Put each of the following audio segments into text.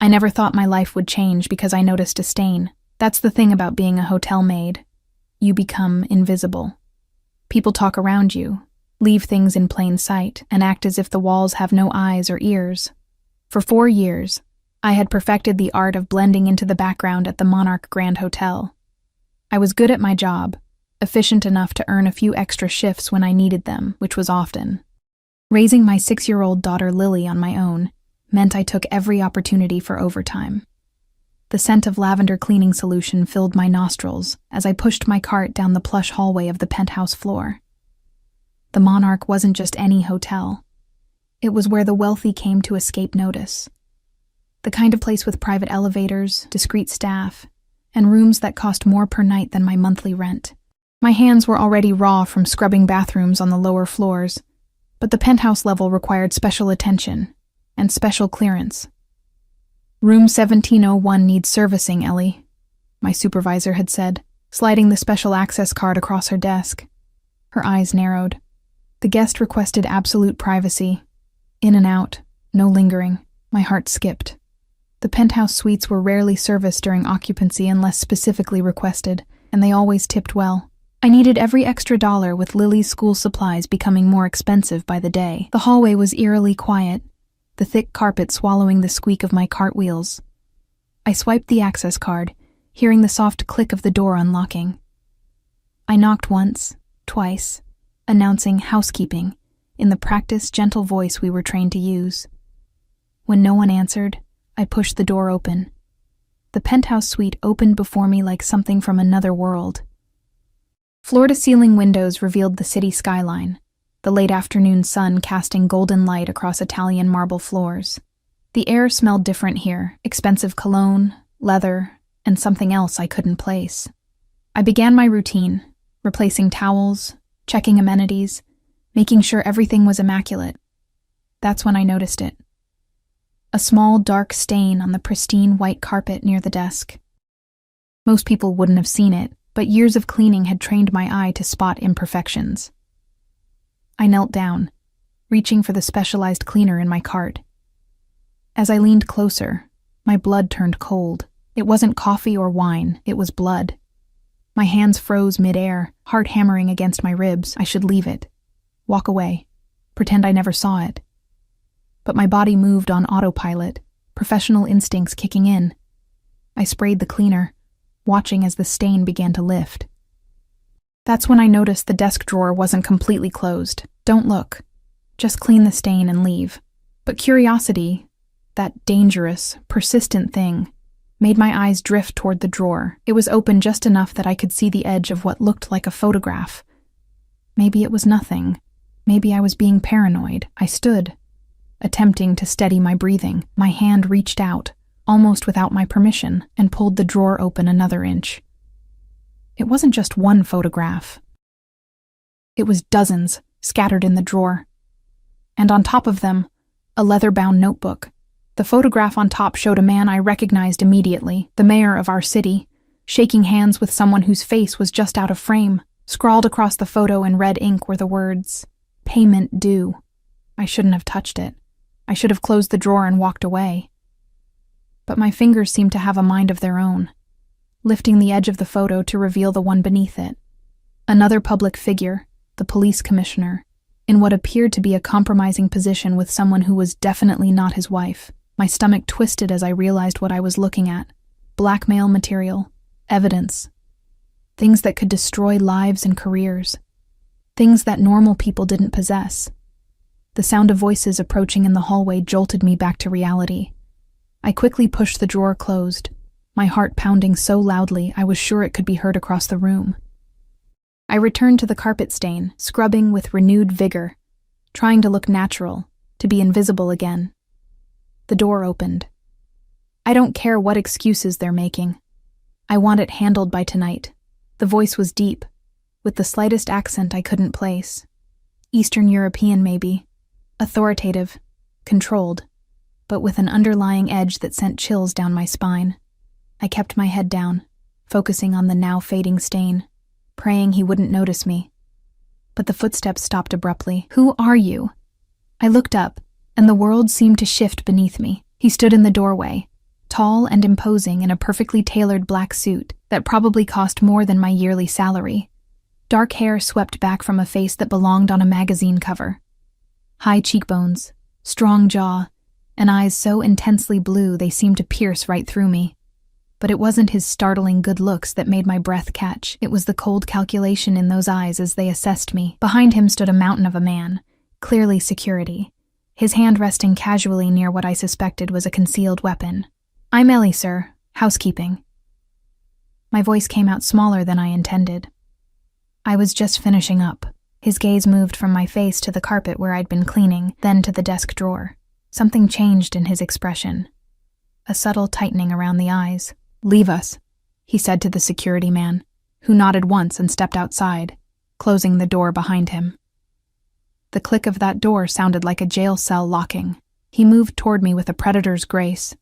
I never thought my life would change because I noticed a stain. That's the thing about being a hotel maid. You become invisible. People talk around you, leave things in plain sight, and act as if the walls have no eyes or ears. For 4 years, I had perfected the art of blending into the background at the Monarch Grand Hotel. I was good at my job, efficient enough to earn a few extra shifts when I needed them, which was often. Raising my 6-year-old daughter Lily on my own meant I took every opportunity for overtime. The scent of lavender cleaning solution filled my nostrils as I pushed my cart down the plush hallway of the penthouse floor. The Monarch wasn't just any hotel. It was where the wealthy came to escape notice. The kind of place with private elevators, discreet staff, and rooms that cost more per night than my monthly rent. My hands were already raw from scrubbing bathrooms on the lower floors, but the penthouse level required special attention and special clearance. "Room 1701 needs servicing, Ellie," my supervisor had said, sliding the special access card across her desk. Her eyes narrowed. The guest requested absolute privacy. In and out, no lingering. My heart skipped. The penthouse suites were rarely serviced during occupancy unless specifically requested, and they always tipped well. I needed every extra dollar, with Lily's school supplies becoming more expensive by the day. The hallway was eerily quiet, the thick carpet swallowing the squeak of my cartwheels. I swiped the access card, hearing the soft click of the door unlocking. I knocked once, twice, announcing housekeeping in the practiced, gentle voice we were trained to use. When no one answered, I pushed the door open. The penthouse suite opened before me like something from another world. Floor-to-ceiling windows revealed the city skyline, the late afternoon sun casting golden light across Italian marble floors. The air smelled different here, expensive cologne, leather, and something else I couldn't place. I began my routine, replacing towels, checking amenities, making sure everything was immaculate. That's when I noticed it. A small, dark stain on the pristine white carpet near the desk. Most people wouldn't have seen it, but years of cleaning had trained my eye to spot imperfections. I knelt down, reaching for the specialized cleaner in my cart. As I leaned closer, my blood turned cold. It wasn't coffee or wine, it was blood. My hands froze mid-air, heart hammering against my ribs. I should leave it. Walk away. Pretend I never saw it. But my body moved on autopilot, professional instincts kicking in. I sprayed the cleaner, watching as the stain began to lift. That's when I noticed the desk drawer wasn't completely closed. Don't look. Just clean the stain and leave. But curiosity, that dangerous, persistent thing, made my eyes drift toward the drawer. It was open just enough that I could see the edge of what looked like a photograph. Maybe it was nothing. Maybe I was being paranoid. I stood, attempting to steady my breathing. My hand reached out, almost without my permission, and pulled the drawer open another inch. It wasn't just one photograph. It was dozens scattered in the drawer. And on top of them, a leather-bound notebook. The photograph on top showed a man I recognized immediately, the mayor of our city, shaking hands with someone whose face was just out of frame. Scrawled across the photo in red ink were the words, "Payment due." I shouldn't have touched it. I should have closed the drawer and walked away. But my fingers seemed to have a mind of their own, lifting the edge of the photo to reveal the one beneath it. Another public figure, the police commissioner, in what appeared to be a compromising position with someone who was definitely not his wife. My stomach twisted as I realized what I was looking at. Blackmail material, evidence, things that could destroy lives and careers, things that normal people didn't possess. The sound of voices approaching in the hallway jolted me back to reality. I quickly pushed the drawer closed, my heart pounding so loudly I was sure it could be heard across the room. I returned to the carpet stain, scrubbing with renewed vigor, trying to look natural, to be invisible again. The door opened. I don't care what excuses they're making. I want it handled by tonight. The voice was deep, with the slightest accent I couldn't place. Eastern European, maybe. Authoritative, controlled, but with an underlying edge that sent chills down my spine. I kept my head down, focusing on the now fading stain, praying he wouldn't notice me. But the footsteps stopped abruptly. "Who are you?" I looked up, and the world seemed to shift beneath me. He stood in the doorway, tall and imposing in a perfectly tailored black suit that probably cost more than my yearly salary. Dark hair swept back from a face that belonged on a magazine cover. High cheekbones, strong jaw, and eyes so intensely blue they seemed to pierce right through me. But it wasn't his startling good looks that made my breath catch. It was the cold calculation in those eyes as they assessed me. Behind him stood a mountain of a man, clearly security, his hand resting casually near what I suspected was a concealed weapon. "I'm Ellie, sir. Housekeeping." My voice came out smaller than I intended. I was just finishing up. His gaze moved from my face to the carpet where I'd been cleaning, then to the desk drawer. Something changed in his expression. A subtle tightening around the eyes. "Leave us," he said to the security man, who nodded once and stepped outside, closing the door behind him. The click of that door sounded like a jail cell locking. He moved toward me with a predator's grace,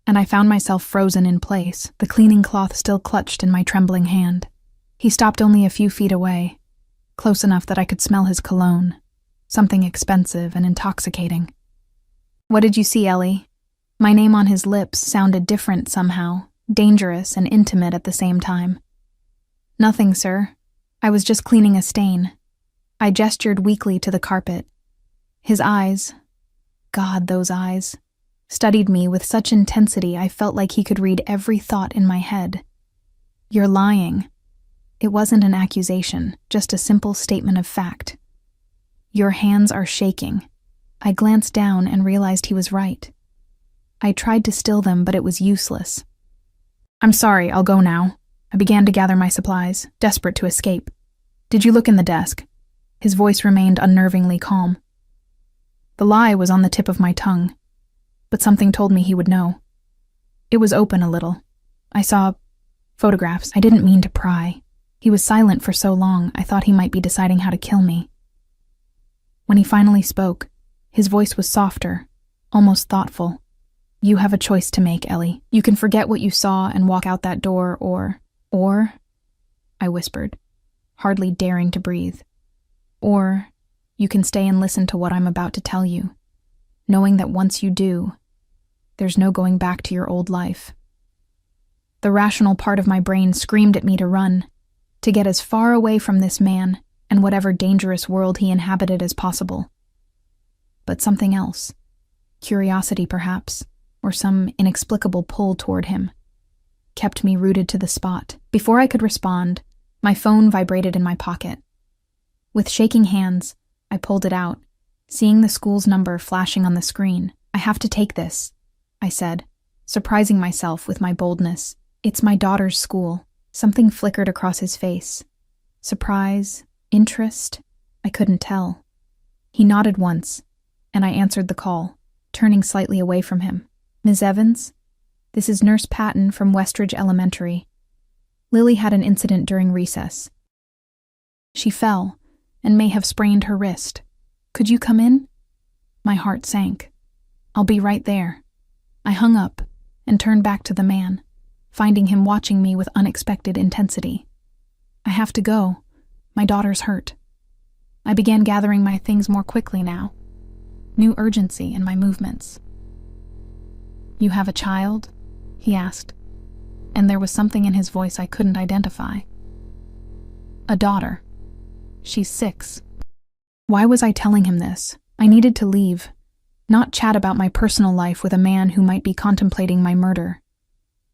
and I found myself frozen in place, the cleaning cloth still clutched in my trembling hand. He stopped only a few feet away, close enough that I could smell his cologne, something expensive and intoxicating. "What did you see, Ellie?" My name on his lips sounded different somehow, dangerous and intimate at the same time. "Nothing, sir. I was just cleaning a stain." I gestured weakly to the carpet. His eyes, God, those eyes, studied me with such intensity I felt like he could read every thought in my head. "You're lying." It wasn't an accusation, just a simple statement of fact. "Your hands are shaking." I glanced down and realized he was right. I tried to still them, but it was useless. "I'm sorry, I'll go now." I began to gather my supplies, desperate to escape. "Did you look in the desk?" His voice remained unnervingly calm. The lie was on the tip of my tongue, but something told me he would know. It was open a little. I saw photographs. I didn't mean to pry. He was silent for so long, I thought he might be deciding how to kill me. When he finally spoke, his voice was softer, almost thoughtful. "You have a choice to make, Ellie. You can forget what you saw and walk out that door, or, I whispered, hardly daring to breathe. Or, you can stay and listen to what I'm about to tell you, knowing that once you do, there's no going back to your old life." The rational part of my brain screamed at me to run, to get as far away from this man and whatever dangerous world he inhabited as possible. But something else, curiosity perhaps, or some inexplicable pull toward him, kept me rooted to the spot. Before I could respond, my phone vibrated in my pocket. With shaking hands, I pulled it out, seeing the school's number flashing on the screen. "I have to take this," I said, surprising myself with my boldness. "It's my daughter's school." Something flickered across his face. Surprise, interest, I couldn't tell. He nodded once, and I answered the call, turning slightly away from him. "Ms. Evans? This is Nurse Patton from Westridge Elementary. Lily had an incident during recess. She fell and may have sprained her wrist. Could you come in?" My heart sank. "I'll be right there." I hung up and turned back to the man, finding him watching me with unexpected intensity. "I have to go. My daughter's hurt." I began gathering my things more quickly now. New urgency in my movements. "You have a child?" he asked, and there was something in his voice I couldn't identify. "A daughter. She's 6. Why was I telling him this? I needed to leave, not chat about my personal life with a man who might be contemplating my murder.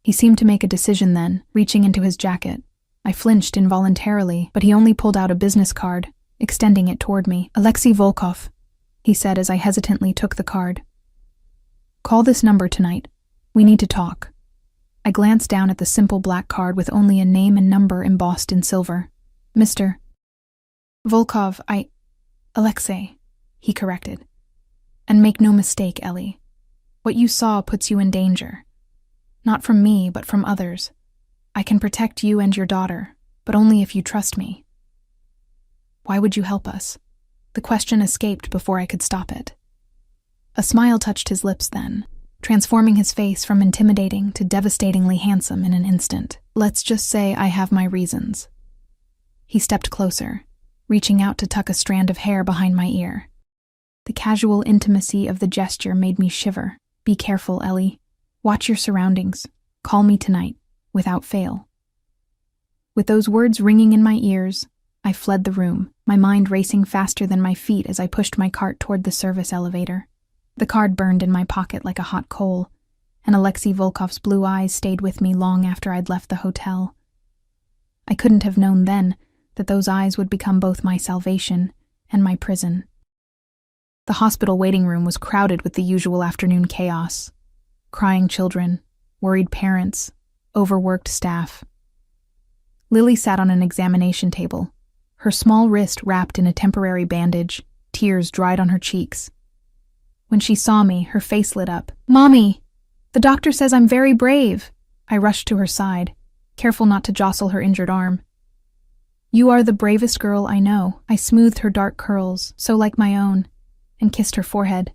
He seemed to make a decision then, reaching into his jacket. I flinched involuntarily, but he only pulled out a business card, extending it toward me. "Alexei Volkov," he said as I hesitantly took the card. "Call this number tonight. We need to talk." I glanced down at the simple black card with only a name and number embossed in silver. "Mr. Volkov, Alexei," he corrected. "And make no mistake, Ellie. What you saw puts you in danger. Not from me, but from others. I can protect you and your daughter, but only if you trust me." "Why would you help us?" The question escaped before I could stop it. A smile touched his lips then, transforming his face from intimidating to devastatingly handsome in an instant. "Let's just say I have my reasons." He stepped closer, reaching out to tuck a strand of hair behind my ear. The casual intimacy of the gesture made me shiver. "Be careful, Ellie. Watch your surroundings. Call me tonight, without fail. With those words ringing in my ears, I fled the room, my mind racing faster than my feet as I pushed my cart toward the service elevator. The card burned in my pocket like a hot coal, and Alexei Volkov's blue eyes stayed with me long after I'd left the hotel. I couldn't have known then that those eyes would become both my salvation and my prison. The hospital waiting room was crowded with the usual afternoon chaos. Crying children, worried parents, overworked staff. Lily sat on an examination table, her small wrist wrapped in a temporary bandage, tears dried on her cheeks. When she saw me, her face lit up. "Mommy! The doctor says I'm very brave." I rushed to her side, careful not to jostle her injured arm. "You are the bravest girl I know." I smoothed her dark curls, so like my own, and kissed her forehead.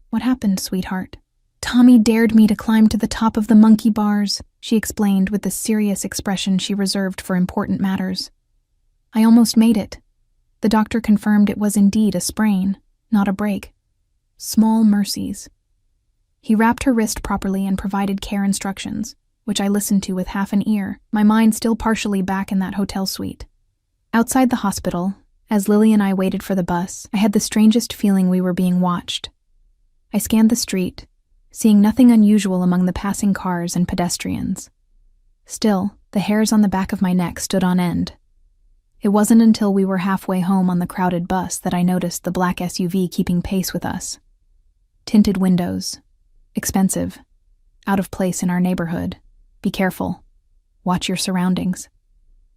"What happened, sweetheart?" "Tommy dared me to climb to the top of the monkey bars," she explained with the serious expression she reserved for important matters. "I almost made it. The doctor confirmed it was indeed a sprain, not a break. Small mercies." He wrapped her wrist properly and provided care instructions, which I listened to with half an ear, my mind still partially back in that hotel suite. Outside the hospital, as Lily and I waited for the bus, I had the strangest feeling we were being watched. I scanned the street, seeing nothing unusual among the passing cars and pedestrians. Still, the hairs on the back of my neck stood on end. It wasn't until we were halfway home on the crowded bus that I noticed the black SUV keeping pace with us. Tinted windows. Expensive. Out of place in our neighborhood. Be careful. Watch your surroundings.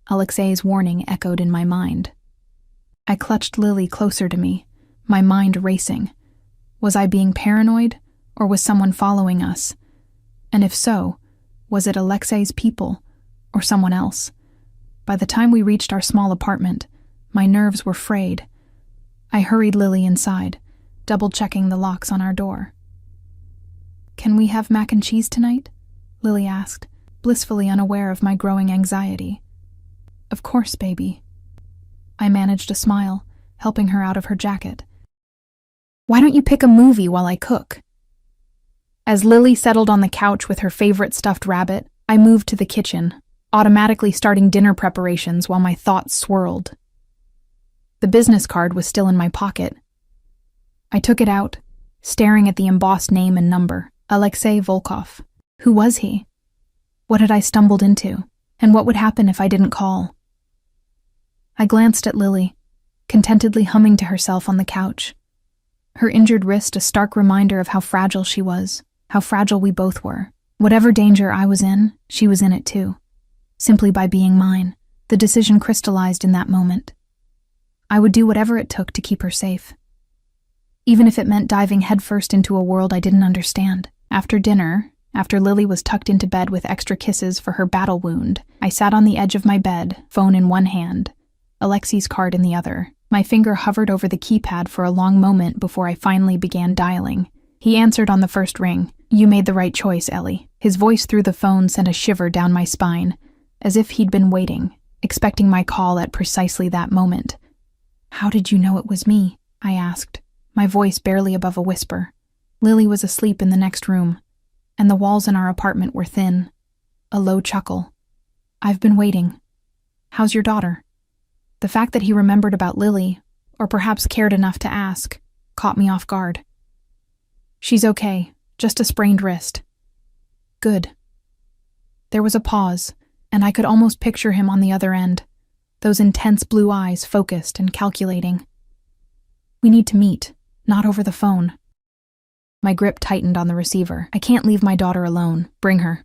Alexei's warning echoed in my mind. I clutched Lily closer to me, my mind racing. Was I being paranoid, or was someone following us? And if so, was it Alexei's people, or someone else? By the time we reached our small apartment, my nerves were frayed. I hurried Lily inside, double-checking the locks on our door. "Can we have mac and cheese tonight?" Lily asked, blissfully unaware of my growing anxiety. "Of course, baby." I managed a smile, helping her out of her jacket. "Why don't you pick a movie while I cook?" As Lily settled on the couch with her favorite stuffed rabbit, I moved to the kitchen, automatically starting dinner preparations while my thoughts swirled. The business card was still in my pocket. I took it out, staring at the embossed name and number, Alexei Volkov. Who was he? What had I stumbled into? And what would happen if I didn't call? I glanced at Lily, contentedly humming to herself on the couch. Her injured wrist a stark reminder of how fragile she was, how fragile we both were. Whatever danger I was in, she was in it too. Simply by being mine, the decision crystallized in that moment. I would do whatever it took to keep her safe. Even if it meant diving headfirst into a world I didn't understand. After dinner, after Lily was tucked into bed with extra kisses for her battle wound, I sat on the edge of my bed, phone in one hand, Alexei's card in the other. My finger hovered over the keypad for a long moment before I finally began dialing. He answered on the first ring. "You made the right choice, Ellie." His voice through the phone sent a shiver down my spine, as if he'd been waiting, expecting my call at precisely that moment. "How did you know it was me?" I asked, my voice barely above a whisper. Lily was asleep in the next room, and the walls in our apartment were thin. A low chuckle. "I've been waiting. How's your daughter?" The fact that he remembered about Lily, or perhaps cared enough to ask, caught me off guard. "She's okay, just a sprained wrist." "Good." There was a pause, and I could almost picture him on the other end, those intense blue eyes focused and calculating. "We need to meet, not over the phone." My grip tightened on the receiver. "I can't leave my daughter alone. Bring her.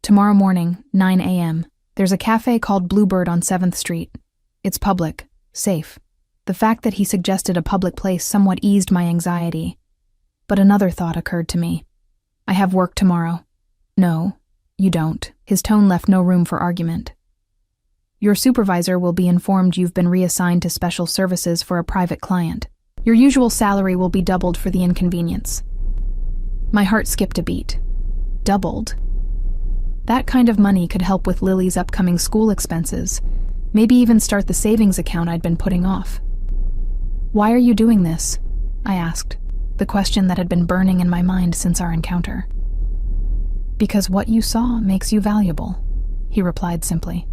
Tomorrow morning, 9 a.m. There's a cafe called Bluebird on 7th Street. It's public, safe." The fact that he suggested a public place somewhat eased my anxiety. But another thought occurred to me. "I have work tomorrow." "No, you don't." His tone left no room for argument. "Your supervisor will be informed you've been reassigned to special services for a private client. Your usual salary will be doubled for the inconvenience." My heart skipped a beat. Doubled? That kind of money could help with Lily's upcoming school expenses, maybe even start the savings account I'd been putting off. "Why are you doing this?" I asked, the question that had been burning in my mind since our encounter. Because what you saw makes you valuable, he replied simply.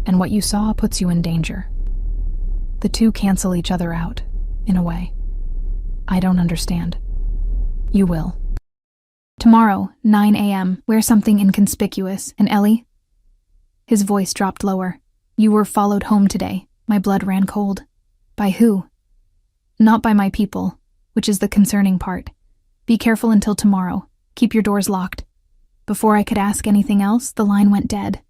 And what you saw puts you in danger. The two cancel each other out, in a way. I don't understand. You will. Tomorrow, 9 a.m., wear something inconspicuous. And Ellie? His voice dropped lower. You were followed home today. My blood ran cold. By who? Not by my people, which is the concerning part. Be careful until tomorrow. Keep your doors locked. Before I could ask anything else, the line went dead.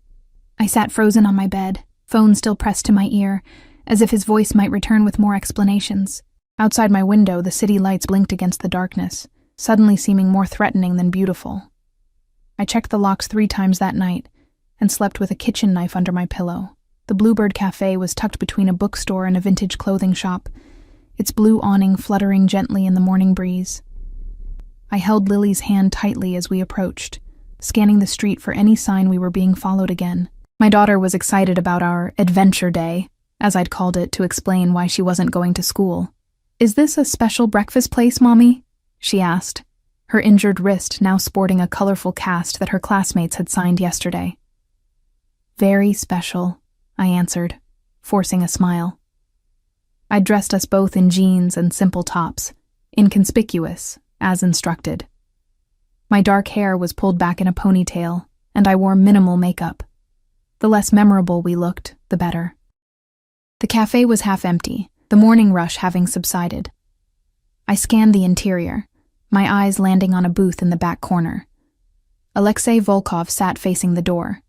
I sat frozen on my bed, phone still pressed to my ear, as if his voice might return with more explanations. Outside my window, the city lights blinked against the darkness, suddenly seeming more threatening than beautiful. I checked the locks 3 times that night, and slept with a kitchen knife under my pillow. The Bluebird Cafe was tucked between a bookstore and a vintage clothing shop, its blue awning fluttering gently in the morning breeze. I held Lily's hand tightly as we approached, scanning the street for any sign we were being followed again. My daughter was excited about our adventure day, as I'd called it to explain why she wasn't going to school. Is this a special breakfast place, Mommy? She asked, her injured wrist now sporting a colorful cast that her classmates had signed yesterday. Very special, I answered, forcing a smile. I dressed us both in jeans and simple tops, inconspicuous, as instructed. My dark hair was pulled back in a ponytail, and I wore minimal makeup. The less memorable we looked, the better. The cafe was half empty, the morning rush having subsided. I scanned the interior, my eyes landing on a booth in the back corner. Alexei Volkov sat facing the door,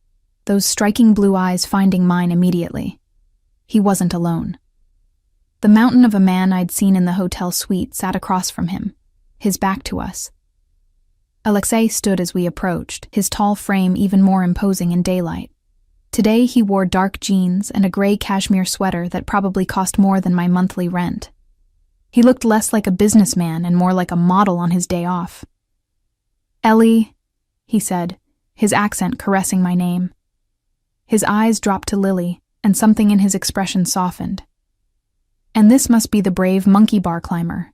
those striking blue eyes finding mine immediately. He wasn't alone. The mountain of a man I'd seen in the hotel suite sat across from him, his back to us. Alexei stood as we approached, his tall frame even more imposing in daylight. Today he wore dark jeans and a gray cashmere sweater that probably cost more than my monthly rent. He looked less like a businessman and more like a model on his day off. Ellie, he said, his accent caressing my name. His eyes dropped to Lily, and something in his expression softened. And this must be the brave monkey bar climber.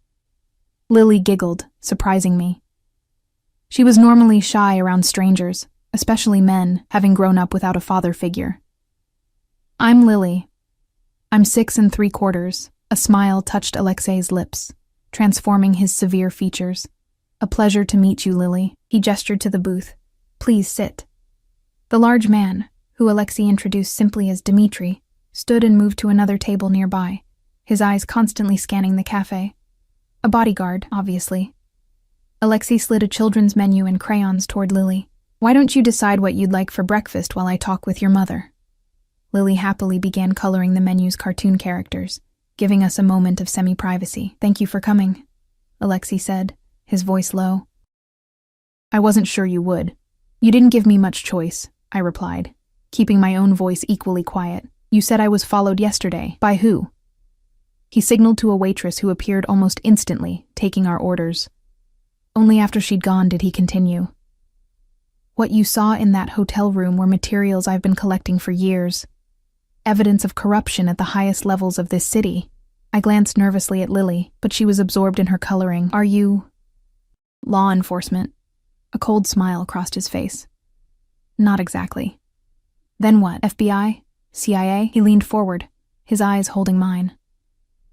Lily giggled, surprising me. She was normally shy around strangers, especially men, having grown up without a father figure. I'm Lily. I'm 6 3/4. A smile touched Alexei's lips, transforming his severe features. A pleasure to meet you, Lily. He gestured to the booth. Please sit. The large man, who Alexei introduced simply as Dmitri, stood and moved to another table nearby, his eyes constantly scanning the cafe. A bodyguard, obviously. Alexei slid a children's menu and crayons toward Lily. Why don't you decide what you'd like for breakfast while I talk with your mother? Lily happily began coloring the menu's cartoon characters, giving us a moment of semi-privacy. Thank you for coming, Alexei said, his voice low. I wasn't sure you would. You didn't give me much choice, I replied, keeping my own voice equally quiet. You said I was followed yesterday. By who? He signaled to a waitress who appeared almost instantly, taking our orders. Only after she'd gone did he continue. What you saw in that hotel room were materials I've been collecting for years. Evidence of corruption at the highest levels of this city. I glanced nervously at Lily, but she was absorbed in her coloring. Are you... law enforcement? A cold smile crossed his face. Not exactly. Then what? FBI? CIA? He leaned forward, his eyes holding mine.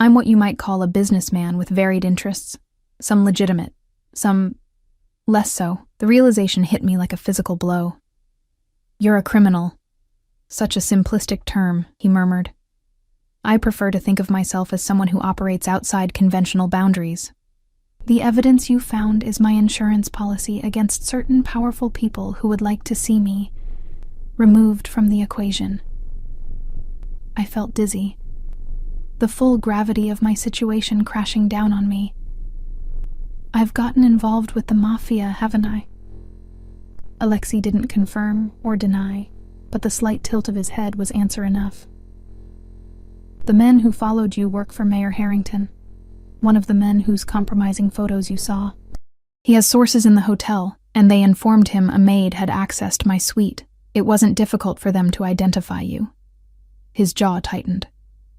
I'm what you might call a businessman with varied interests. Some legitimate, some less so. The realization hit me like a physical blow. You're a criminal. Such a simplistic term, he murmured. I prefer to think of myself as someone who operates outside conventional boundaries. The evidence you found is my insurance policy against certain powerful people who would like to see me removed from the equation. I felt dizzy, the full gravity of my situation crashing down on me. I've gotten involved with the Mafia, haven't I? Alexei didn't confirm or deny, but the slight tilt of his head was answer enough. The men who followed you work for Mayor Harrington, one of the men whose compromising photos you saw. He has sources in the hotel, and they informed him a maid had accessed my suite. It wasn't difficult for them to identify you. His jaw tightened.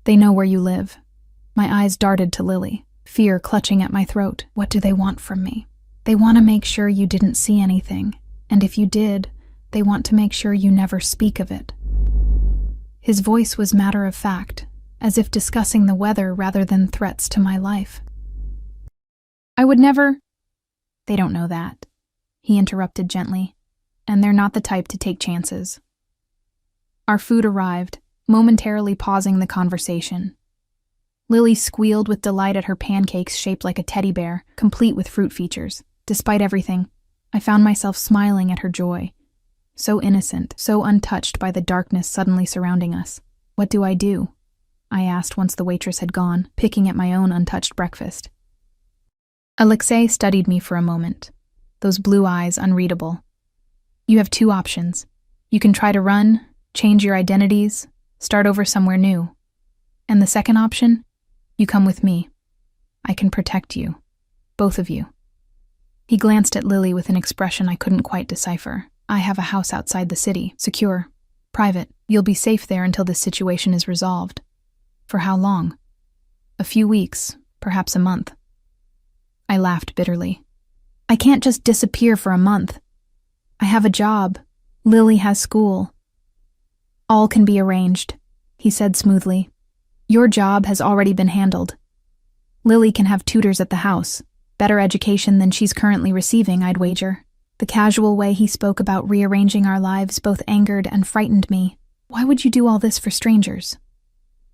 They know where you live. My eyes darted to Lily, fear clutching at my throat. What do they want from me? They want to make sure you didn't see anything. And if you did, they want to make sure you never speak of it." His voice was matter of fact, as if discussing the weather rather than threats to my life. "I would never—" "They don't know that," he interrupted gently, "and they're not the type to take chances." Our food arrived, momentarily pausing the conversation. Lily squealed with delight at her pancakes shaped like a teddy bear, complete with fruit features. Despite everything, I found myself smiling at her joy. So innocent, so untouched by the darkness suddenly surrounding us. "What do I do?" I asked once the waitress had gone, picking at my own untouched breakfast. Alexei studied me for a moment, those blue eyes unreadable. "You have two options. You can try to run, change your identities, start over somewhere new. And the second option? You come with me. I can protect you. Both of you." He glanced at Lily with an expression I couldn't quite decipher. "I have a house outside the city, secure, private. You'll be safe there until this situation is resolved." "For how long?" "A few weeks, perhaps a month." I laughed bitterly. "I can't just disappear for a month. I have a job. Lily has school." "All can be arranged," he said smoothly. "Your job has already been handled. Lily can have tutors at the house, better education than she's currently receiving, I'd wager." The casual way he spoke about rearranging our lives both angered and frightened me. Why would you do all this for strangers?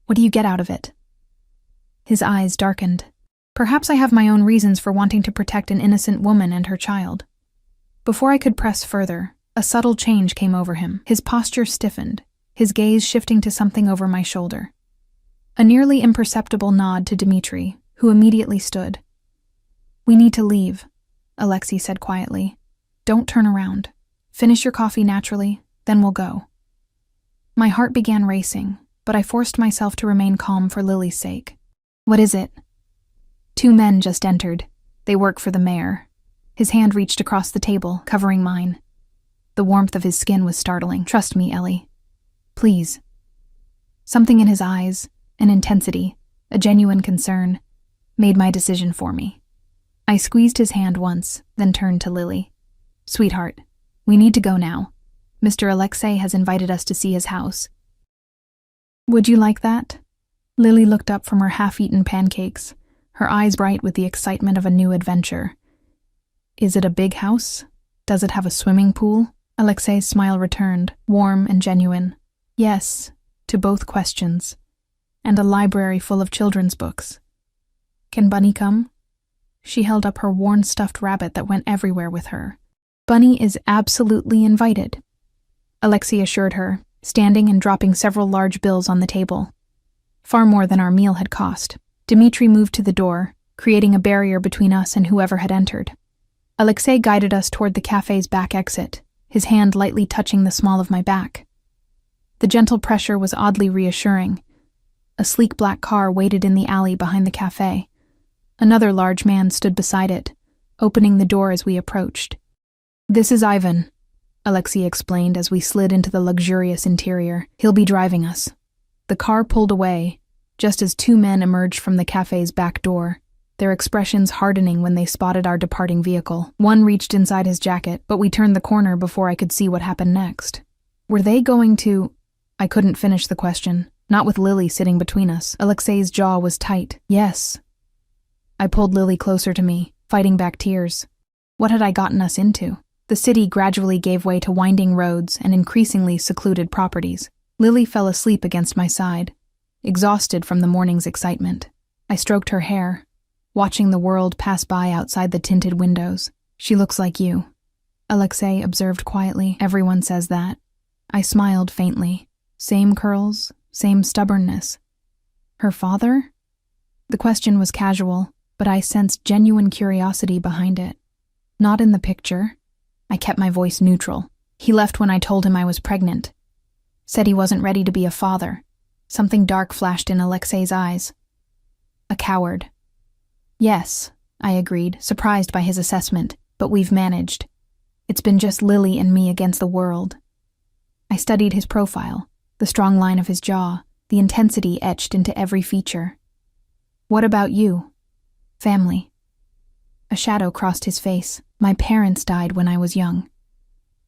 What do you get out of it? His eyes darkened. Perhaps I have my own reasons for wanting to protect an innocent woman and her child. Before I could press further, a subtle change came over him. His posture stiffened, his gaze shifting to something over my shoulder. A nearly imperceptible nod to Dmitri, who immediately stood. "We need to leave," Alexei said quietly. "Don't turn around. Finish your coffee naturally, then we'll go." My heart began racing, but I forced myself to remain calm for Lily's sake. "What is it?" "Two men just entered. They work for the mayor." His hand reached across the table, covering mine. The warmth of his skin was startling. "Trust me, Ellie. Please." Something in his eyes, an intensity, a genuine concern, made my decision for me. I squeezed his hand once, then turned to Lily. "Sweetheart, we need to go now. Mr. Alexei has invited us to see his house." "Would you like that?" Lily looked up from her half-eaten pancakes, her eyes bright with the excitement of a new adventure. "Is it a big house? Does it have a swimming pool?" Alexei's smile returned, warm and genuine. "Yes, to both questions. And a library full of children's books." "Can Bunny come?" She held up her worn stuffed rabbit that went everywhere with her. "Bunny is absolutely invited," Alexei assured her, standing and dropping several large bills on the table. Far more than our meal had cost. Dmitri moved to the door, creating a barrier between us and whoever had entered. Alexei guided us toward the cafe's back exit, his hand lightly touching the small of my back. The gentle pressure was oddly reassuring. A sleek black car waited in the alley behind the cafe. Another large man stood beside it, opening the door as we approached. "This is Ivan," Alexei explained as we slid into the luxurious interior. "He'll be driving us." The car pulled away, just as two men emerged from the cafe's back door, their expressions hardening when they spotted our departing vehicle. One reached inside his jacket, but we turned the corner before I could see what happened next. Were they going to— I couldn't finish the question, not with Lily sitting between us. Alexei's jaw was tight. "Yes." I pulled Lily closer to me, fighting back tears. What had I gotten us into? The city gradually gave way to winding roads and increasingly secluded properties. Lily fell asleep against my side, exhausted from the morning's excitement. I stroked her hair, watching the world pass by outside the tinted windows. "She looks like you," Alexei observed quietly. "Everyone says that." I smiled faintly. Same curls, same stubbornness. "Her father?" The question was casual, but I sensed genuine curiosity behind it. "Not in the picture." I kept my voice neutral. "He left when I told him I was pregnant. Said he wasn't ready to be a father." Something dark flashed in Alexei's eyes. "A coward." "Yes," I agreed, surprised by his assessment, "but we've managed. It's been just Lily and me against the world." I studied his profile, the strong line of his jaw, the intensity etched into every feature. "What about you? Family?" A shadow crossed his face. "My parents died when I was young."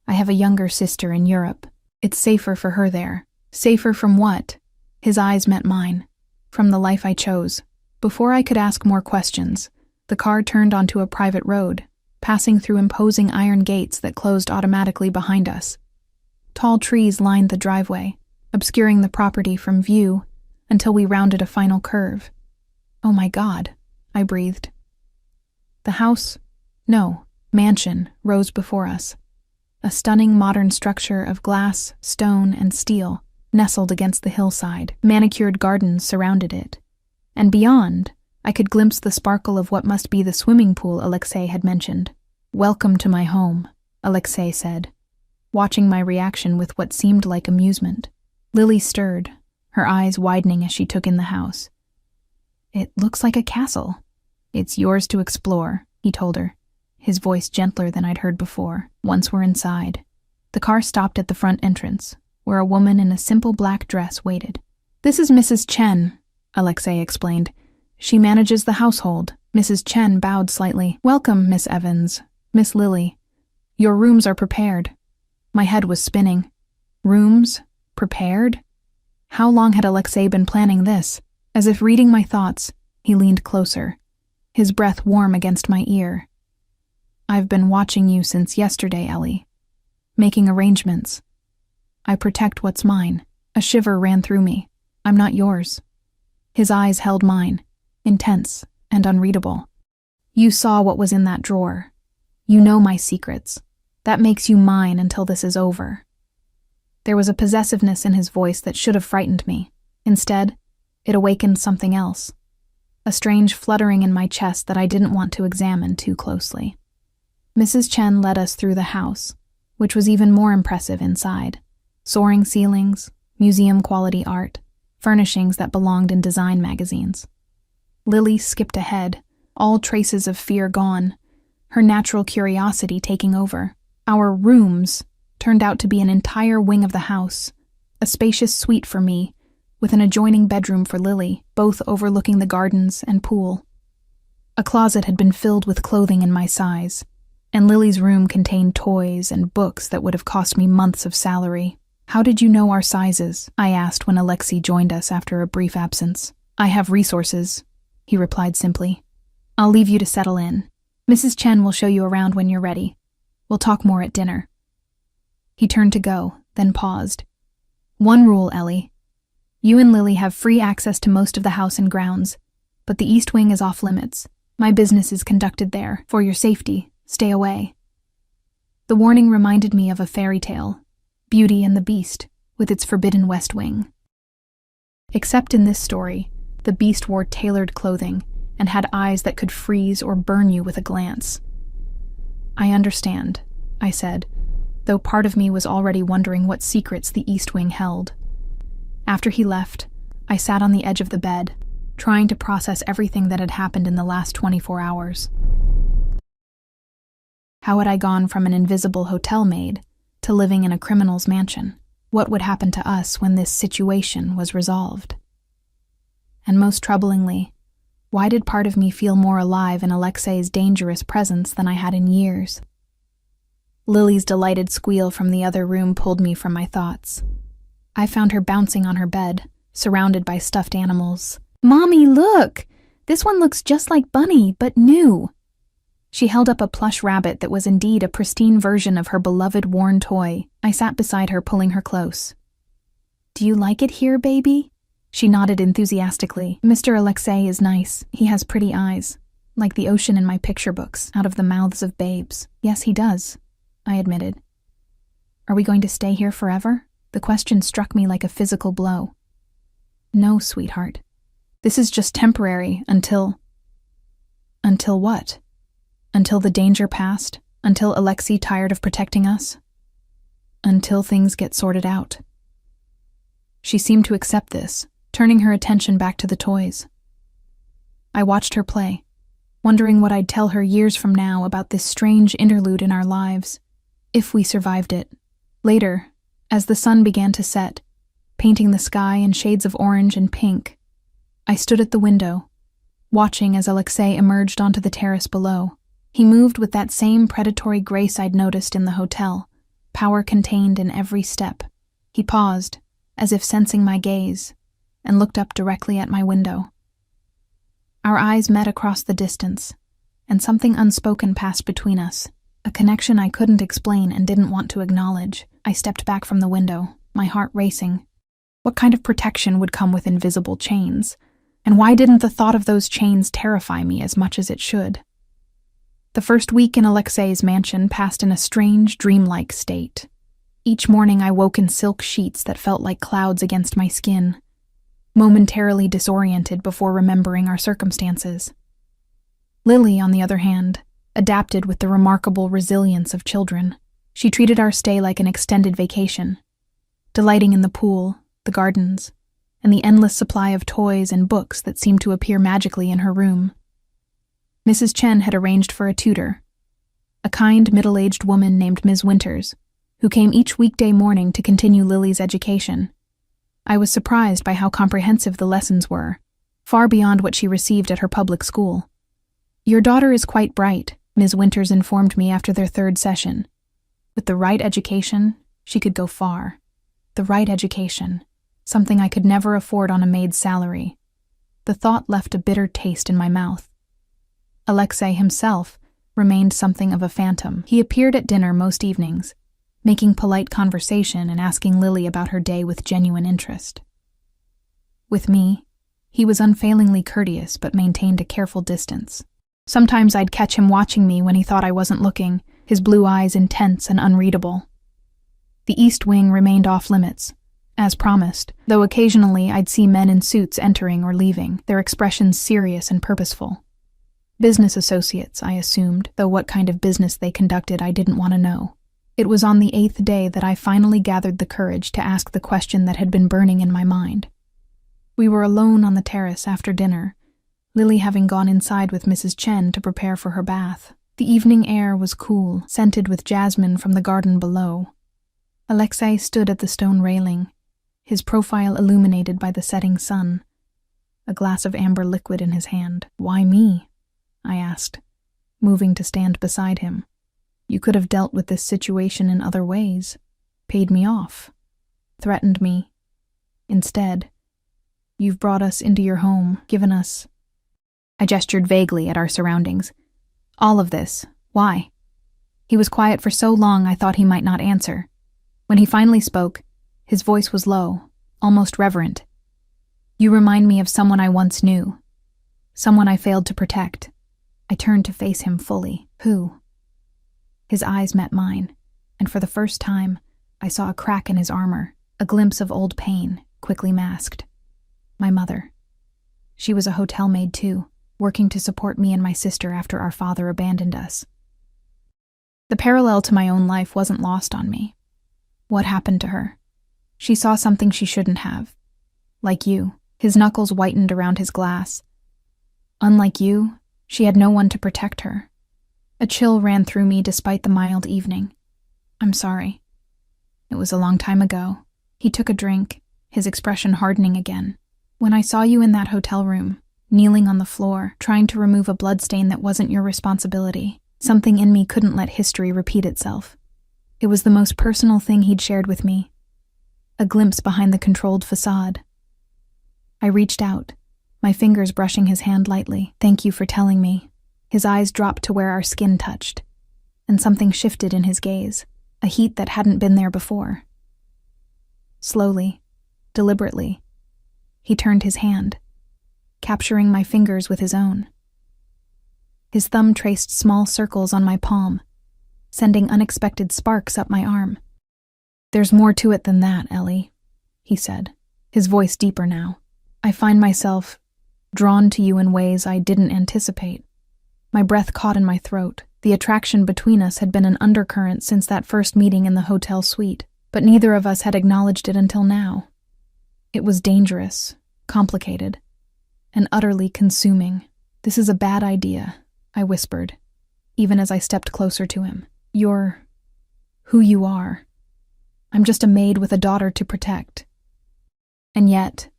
I have a younger sister in Europe. It's safer for her there. Safer from what? His eyes met mine. From the life I chose. Before I could ask more questions, the car turned onto a private road, passing through imposing iron gates that closed automatically behind us. Tall trees lined the driveway, obscuring the property from view until we rounded a final curve. Oh my God, I breathed. The house, no, mansion, rose before us. A stunning modern structure of glass, stone, and steel nestled against the hillside. Manicured gardens surrounded it. And beyond, I could glimpse the sparkle of what must be the swimming pool Alexei had mentioned. "Welcome to my home," Alexei said, watching my reaction with what seemed like amusement. Lily stirred, her eyes widening as she took in the house. "It looks like a castle." "It's yours to explore," he told her, his voice gentler than I'd heard before. Once we're inside, the car stopped at the front entrance, where a woman in a simple black dress waited. "This is Mrs. Chen," Alexei explained. "She manages the household." Mrs. Chen bowed slightly. "Welcome, Miss Evans, Miss Lily. Your rooms are prepared." My head was spinning. Rooms? Prepared? How long had Alexei been planning this? As if reading my thoughts, he leaned closer, his breath warm against my ear. "I've been watching you since yesterday, Ellie. Making arrangements. I protect what's mine." A shiver ran through me. "I'm not yours." His eyes held mine, intense and unreadable. "You saw what was in that drawer. You know my secrets. That makes you mine until this is over." There was a possessiveness in his voice that should have frightened me. Instead, it awakened something else. A strange fluttering in my chest that I didn't want to examine too closely. Mrs. Chen led us through the house, which was even more impressive inside. Soaring ceilings, museum-quality art, furnishings that belonged in design magazines. Lily skipped ahead, all traces of fear gone, her natural curiosity taking over. Our rooms turned out to be an entire wing of the house, a spacious suite for me, with an adjoining bedroom for Lily, both overlooking the gardens and pool. A closet had been filled with clothing in my size, and Lily's room contained toys and books that would have cost me months of salary. "How did you know our sizes?" I asked when Alexei joined us after a brief absence. "I have resources," he replied simply. "I'll leave you to settle in. Mrs. Chen will show you around when you're ready. We'll talk more at dinner." He turned to go, then paused. "One rule, Ellie. You and Lily have free access to most of the house and grounds, but the East Wing is off limits. My business is conducted there. For your safety, stay away." The warning reminded me of a fairy tale, Beauty and the Beast, with its forbidden West Wing. Except in this story, the Beast wore tailored clothing and had eyes that could freeze or burn you with a glance. "I understand," I said, though part of me was already wondering what secrets the East Wing held. After he left, I sat on the edge of the bed, trying to process everything that had happened in the last 24 hours. How had I gone from an invisible hotel maid to living in a criminal's mansion? What would happen to us when this situation was resolved? And most troublingly, why did part of me feel more alive in Alexei's dangerous presence than I had in years? Lily's delighted squeal from the other room pulled me from my thoughts. I found her bouncing on her bed, surrounded by stuffed animals. "Mommy, look! This one looks just like Bunny, but new." She held up a plush rabbit that was indeed a pristine version of her beloved worn toy. I sat beside her, pulling her close. "Do you like it here, baby?" She nodded enthusiastically. "Mr. Alexei is nice. He has pretty eyes, like the ocean in my picture books, out of the mouths of babes." "Yes, he does," I admitted. "Are we going to stay here forever?" The question struck me like a physical blow. "No, sweetheart. This is just temporary until..." "Until what? Until the danger passed? Until Alexei tired of protecting us? Until things get sorted out." She seemed to accept this, turning her attention back to the toys. I watched her play, wondering what I'd tell her years from now about this strange interlude in our lives, if we survived it. Later, as the sun began to set, painting the sky in shades of orange and pink, I stood at the window, watching as Alexei emerged onto the terrace below. He moved with that same predatory grace I'd noticed in the hotel, power contained in every step. He paused, as if sensing my gaze, and looked up directly at my window. Our eyes met across the distance, and something unspoken passed between us, a connection I couldn't explain and didn't want to acknowledge. I stepped back from the window, my heart racing. What kind of protection would come with invisible chains? And why didn't the thought of those chains terrify me as much as it should? The first week in Alexei's mansion passed in a strange, dreamlike state. Each morning I woke in silk sheets that felt like clouds against my skin, momentarily disoriented before remembering our circumstances. Lily, on the other hand, adapted with the remarkable resilience of children. She treated our stay like an extended vacation, delighting in the pool, the gardens, and the endless supply of toys and books that seemed to appear magically in her room. Mrs. Chen had arranged for a tutor, a kind middle-aged woman named Ms. Winters, who came each weekday morning to continue Lily's education. I was surprised by how comprehensive the lessons were, far beyond what she received at her public school. "Your daughter is quite bright," Ms. Winters informed me after their third session. "With the right education, she could go far. The right education, something I could never afford on a maid's salary." The thought left a bitter taste in my mouth. Alexei himself remained something of a phantom. He appeared at dinner most evenings, making polite conversation and asking Lily about her day with genuine interest. With me, he was unfailingly courteous but maintained a careful distance. Sometimes I'd catch him watching me when he thought I wasn't looking, his blue eyes intense and unreadable. The East Wing remained off-limits, as promised, though occasionally I'd see men in suits entering or leaving, their expressions serious and purposeful. Business associates, I assumed, though what kind of business they conducted I didn't want to know. It was on the 8th day that I finally gathered the courage to ask the question that had been burning in my mind. We were alone on the terrace after dinner, Lily having gone inside with Mrs. Chen to prepare for her bath. The evening air was cool, scented with jasmine from the garden below. Alexei stood at the stone railing, his profile illuminated by the setting sun, a glass of amber liquid in his hand. "Why me?" I asked, moving to stand beside him. "You could have dealt with this situation in other ways, paid me off, threatened me. Instead, you've brought us into your home, given us—" I gestured vaguely at our surroundings. "All of this. Why?" He was quiet for so long I thought he might not answer. When he finally spoke, his voice was low, almost reverent. "You remind me of someone I once knew, someone I failed to protect." I turned to face him fully. "Who?" His eyes met mine, and for the first time, I saw a crack in his armor, a glimpse of old pain, quickly masked. My mother. She was a hotel maid too, working to support me and my sister after our father abandoned us. The parallel to my own life wasn't lost on me. What happened to her? She saw something she shouldn't have. Like you, his knuckles whitened around his glass. Unlike you, she had no one to protect her. A chill ran through me despite the mild evening. "I'm sorry. It was a long time ago." He took a drink, his expression hardening again. "When I saw you in that hotel room, kneeling on the floor, trying to remove a bloodstain that wasn't your responsibility, something in me couldn't let history repeat itself. It was the most personal thing he'd shared with me, a glimpse behind the controlled facade." I reached out, my fingers brushing his hand lightly. "Thank you for telling me." His eyes dropped to where our skin touched, and something shifted in his gaze, a heat that hadn't been there before. Slowly, deliberately, he turned his hand, capturing my fingers with his own. His thumb traced small circles on my palm, sending unexpected sparks up my arm. "There's more to it than that, Ellie," he said, his voice deeper now. "I find myself drawn to you in ways I didn't anticipate." My breath caught in my throat. The attraction between us had been an undercurrent since that first meeting in the hotel suite, but neither of us had acknowledged it until now. It was dangerous, complicated, and utterly consuming. "This is a bad idea," I whispered, even as I stepped closer to him. "You're who you are. I'm just a maid with a daughter to protect." And yet,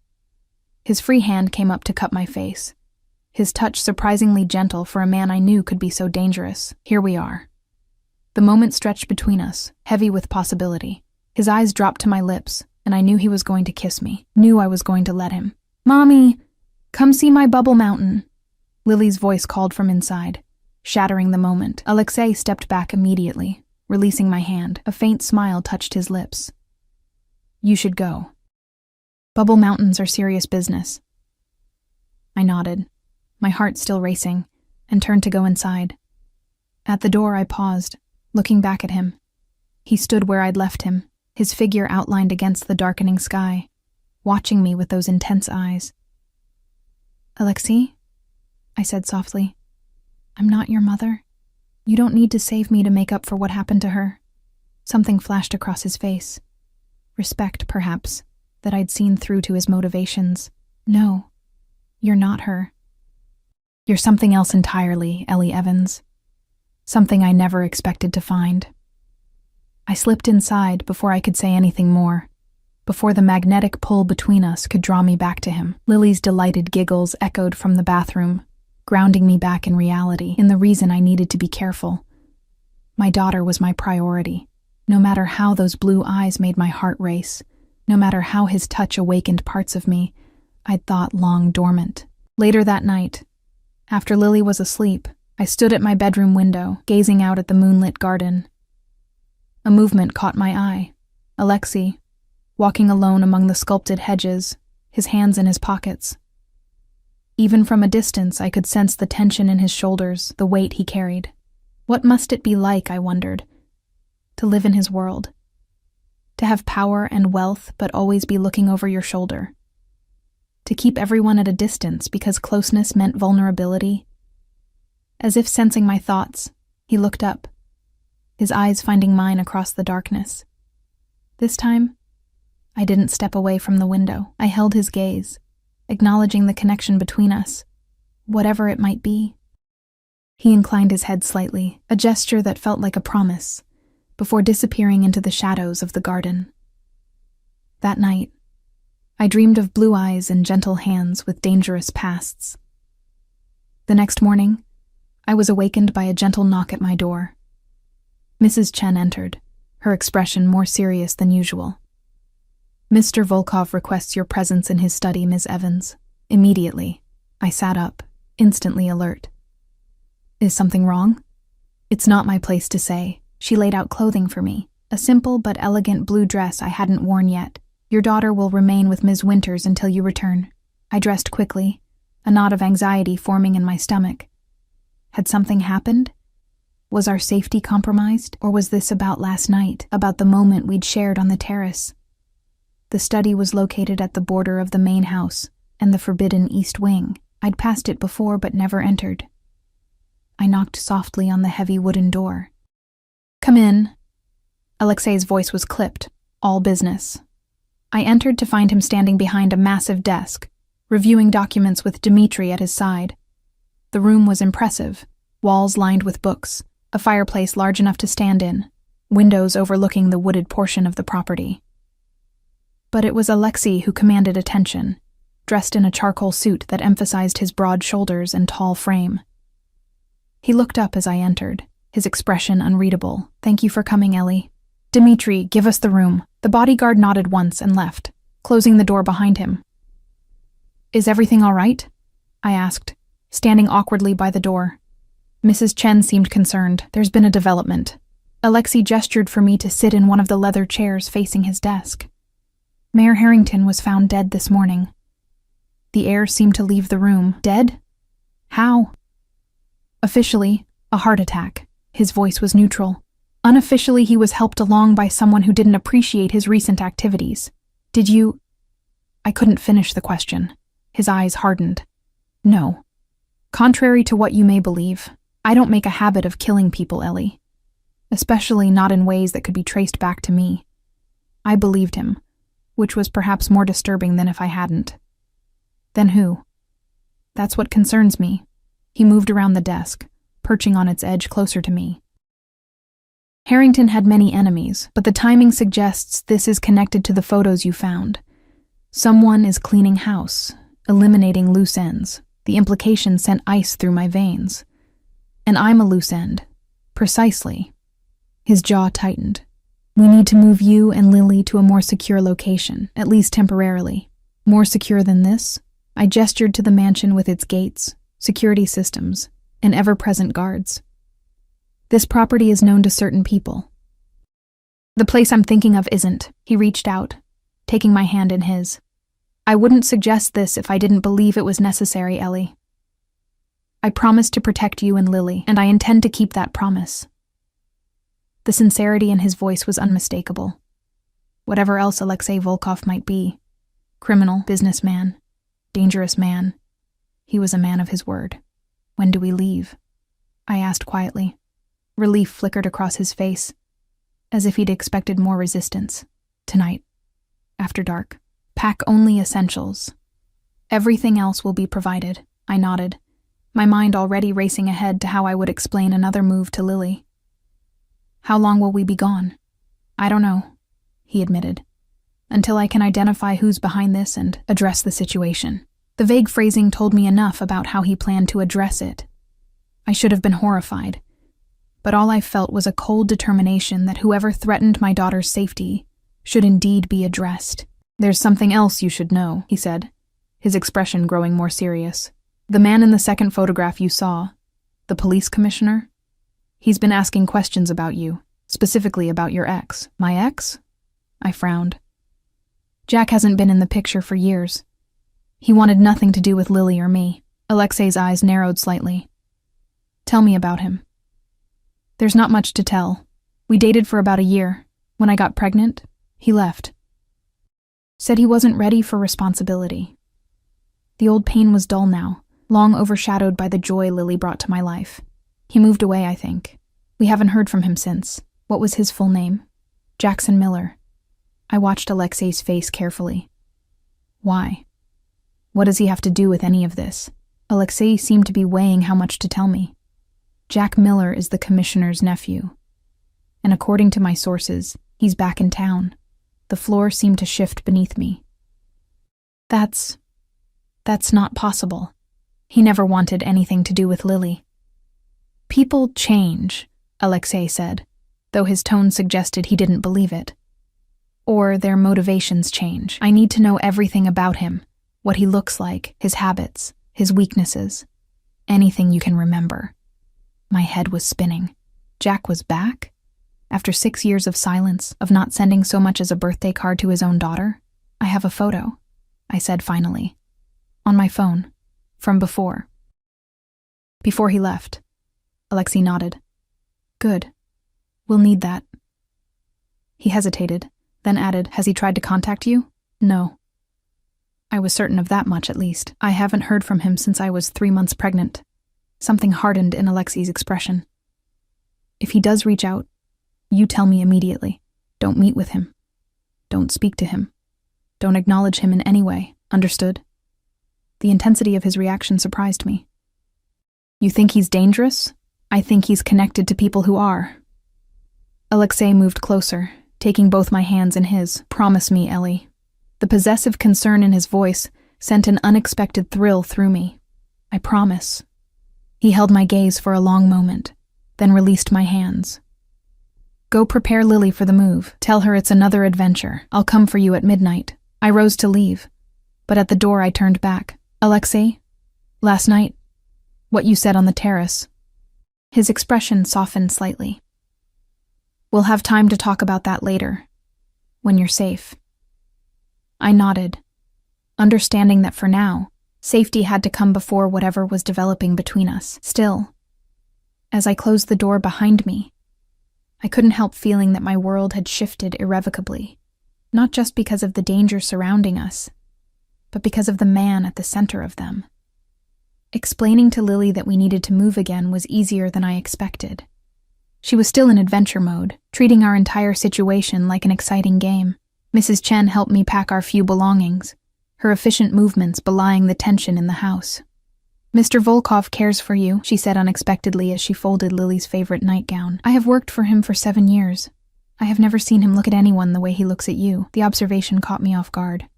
his free hand came up to cup my face, his touch surprisingly gentle for a man I knew could be so dangerous. "Here we are. The moment stretched between us, heavy with possibility. His eyes dropped to my lips, and I knew he was going to kiss me. Knew I was going to let him. "Mommy, come see my bubble mountain," Lily's voice called from inside, shattering the moment. Alexei stepped back immediately, releasing my hand. A faint smile touched his lips. "You should go. Bubble mountains are serious business." I nodded, my heart still racing, and turned to go inside. At the door, I paused, looking back at him. He stood where I'd left him, his figure outlined against the darkening sky, watching me with those intense eyes. "Alexei," I said softly, "I'm not your mother. You don't need to save me to make up for what happened to her." Something flashed across his face. Respect, perhaps, that I'd seen through to his motivations. "No, you're not her. You're something else entirely, Ellie Evans. Something I never expected to find." I slipped inside before I could say anything more, before the magnetic pull between us could draw me back to him. Lily's delighted giggles echoed from the bathroom, grounding me back in reality, in the reason I needed to be careful. My daughter was my priority, no matter how those blue eyes made my heart race, no matter how his touch awakened parts of me I'd thought long dormant. Later that night, after Lily was asleep, I stood at my bedroom window, gazing out at the moonlit garden. A movement caught my eye. Alexei, walking alone among the sculpted hedges, his hands in his pockets. Even from a distance, I could sense the tension in his shoulders, the weight he carried. What must it be like, I wondered, to live in his world? To have power and wealth but always be looking over your shoulder? To keep everyone at a distance because closeness meant vulnerability? As if sensing my thoughts, he looked up, his eyes finding mine across the darkness. This time, I didn't step away from the window. I held his gaze, acknowledging the connection between us, whatever it might be. He inclined his head slightly, a gesture that felt like a promise, before disappearing into the shadows of the garden. That night, I dreamed of blue eyes and gentle hands with dangerous pasts. The next morning, I was awakened by a gentle knock at my door. Mrs. Chen entered, her expression more serious than usual. "Mr. Volkov requests your presence in his study, Ms. Evans." Immediately, I sat up, instantly alert. "Is something wrong?" "It's not my place to say." She laid out clothing for me, a simple but elegant blue dress I hadn't worn yet. "Your daughter will remain with Ms. Winters until you return." I dressed quickly, a knot of anxiety forming in my stomach. Had something happened? Was our safety compromised? Or was this about last night, about the moment we'd shared on the terrace? The study was located at the border of the main house and the forbidden east wing. I'd passed it before but never entered. I knocked softly on the heavy wooden door. "Come in." Alexei's voice was clipped, all business. I entered to find him standing behind a massive desk, reviewing documents with Dmitri at his side. The room was impressive, walls lined with books, a fireplace large enough to stand in, windows overlooking the wooded portion of the property. But it was Alexei who commanded attention, dressed in a charcoal suit that emphasized his broad shoulders and tall frame. He looked up as I entered, his expression unreadable. "Thank you for coming, Ellie." "Dmitri, give us the room." The bodyguard nodded once and left, closing the door behind him. "Is everything all right?" I asked, standing awkwardly by the door. Mrs. Chen seemed concerned. "There's been a development." Alexei gestured for me to sit in one of the leather chairs facing his desk. "Mayor Harrington was found dead this morning." The air seemed to leave the room. "Dead? How?" "Officially, a heart attack." His voice was neutral. "Unofficially, he was helped along by someone who didn't appreciate his recent activities. Did you—" I couldn't finish the question. His eyes hardened. "No. Contrary to what you may believe, I don't make a habit of killing people, Ellie. Especially not in ways that could be traced back to me." I believed him, which was perhaps more disturbing than if I hadn't. "Then who?" "That's what concerns me." He moved around the desk, perching on its edge closer to me. "Harrington had many enemies, but the timing suggests this is connected to the photos you found. Someone is cleaning house, eliminating loose ends. The implication sent ice through my veins. And I'm a loose end. Precisely. His jaw tightened. We need to move you and Lily to a more secure location, at least temporarily. More secure than this? I gestured to the mansion with its gates, security systems, and ever-present guards. This property is known to certain people. The place I'm thinking of isn't. He reached out, taking my hand in his. I wouldn't suggest this if I didn't believe it was necessary, Ellie. I promised to protect you and Lily, and I intend to keep that promise. The sincerity in his voice was unmistakable. Whatever else Alexei Volkov might be, criminal, businessman, dangerous man, he was a man of his word. When do we leave? I asked quietly. Relief flickered across his face, as if he'd expected more resistance. Tonight, after dark. Pack only essentials. Everything else will be provided, I nodded, my mind already racing ahead to how I would explain another move to Lily. How long will we be gone? I don't know, he admitted, until I can identify who's behind this and address the situation. The vague phrasing told me enough about how he planned to address it. I should have been horrified, but all I felt was a cold determination that whoever threatened my daughter's safety should indeed be addressed. There's something else you should know, he said, his expression growing more serious. The man in the second photograph you saw, the police commissioner, he's been asking questions about you, specifically about your ex. My ex? I frowned. Jack hasn't been in the picture for years. He wanted nothing to do with Lily or me. Alexei's eyes narrowed slightly. Tell me about him. There's not much to tell. We dated for about a year. When I got pregnant, he left. Said he wasn't ready for responsibility. The old pain was dull now, long overshadowed by the joy Lily brought to my life. He moved away, I think. We haven't heard from him since. What was his full name? Jackson Miller. I watched Alexei's face carefully. Why? What does he have to do with any of this? Alexei seemed to be weighing how much to tell me. Jack Miller is the commissioner's nephew. And according to my sources, he's back in town. The floor seemed to shift beneath me. That's not possible. He never wanted anything to do with Lily. People change, Alexei said, though his tone suggested he didn't believe it. Or their motivations change. I need to know everything about him, what he looks like, his habits, his weaknesses, anything you can remember. My head was spinning. Jack was back? After 6 years of silence, of not sending so much as a birthday card to his own daughter? I have a photo, I said finally. On my phone. From before. Before he left. Alexei nodded. Good. We'll need that. He hesitated, then added, Has he tried to contact you? No. I was certain of that much, at least. I haven't heard from him since I was 3 months pregnant. Something hardened in Alexei's expression. If he does reach out, you tell me immediately. Don't meet with him. Don't speak to him. Don't acknowledge him in any way. Understood? The intensity of his reaction surprised me. You think he's dangerous? I think he's connected to people who are. Alexei moved closer, taking both my hands in his. Promise me, Ellie. The possessive concern in his voice sent an unexpected thrill through me. I promise. He held my gaze for a long moment, then released my hands. Go prepare Lily for the move. Tell her it's another adventure. I'll come for you at midnight. I rose to leave, but at the door I turned back. Alexei, last night, what you said on the terrace. His expression softened slightly. We'll have time to talk about that later, when you're safe. I nodded, understanding that for now, safety had to come before whatever was developing between us. Still, as I closed the door behind me, I couldn't help feeling that my world had shifted irrevocably, not just because of the danger surrounding us, but because of the man at the center of them. Explaining to Lily that we needed to move again was easier than I expected. She was still in adventure mode, treating our entire situation like an exciting game. Mrs. Chen helped me pack our few belongings, her efficient movements belying the tension in the house. Mr. Volkov cares for you, she said unexpectedly as she folded Lily's favorite nightgown. I have worked for him for 7 years. I have never seen him look at anyone the way he looks at you. The observation caught me off guard.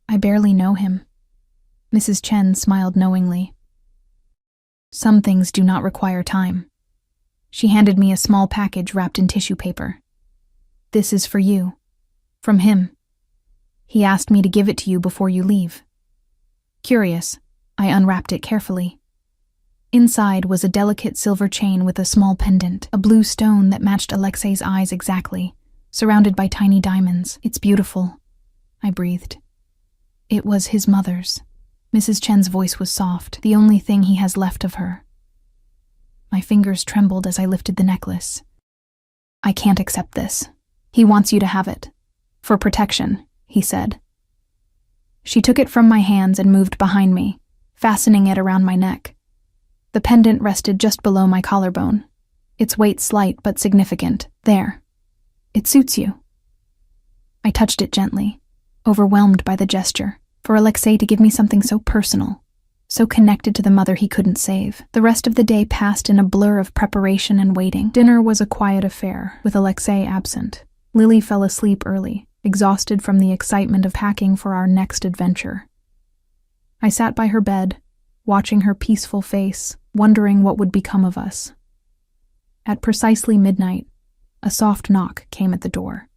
I barely know him. Mrs. Chen smiled knowingly. Some things do not require time. She handed me a small package wrapped in tissue paper. "This is for you. From him. He asked me to give it to you before you leave." Curious, I unwrapped it carefully. Inside was a delicate silver chain with a small pendant, a blue stone that matched Alexei's eyes exactly, surrounded by tiny diamonds. "It's beautiful," I breathed. It was his mother's. Mrs. Chen's voice was soft, the only thing he has left of her. My fingers trembled as I lifted the necklace. "I can't accept this. He wants you to have it. For protection," he said. She took it from my hands and moved behind me, fastening it around my neck. The pendant rested just below my collarbone, its weight slight but significant. "There. It suits you." I touched it gently, overwhelmed by the gesture. For Alexei to give me something so personal, so connected to the mother he couldn't save. The rest of the day passed in a blur of preparation and waiting. Dinner was a quiet affair, with Alexei absent. Lily fell asleep early, exhausted from the excitement of packing for our next adventure. I sat by her bed, watching her peaceful face, wondering what would become of us. At precisely midnight, a soft knock came at the door.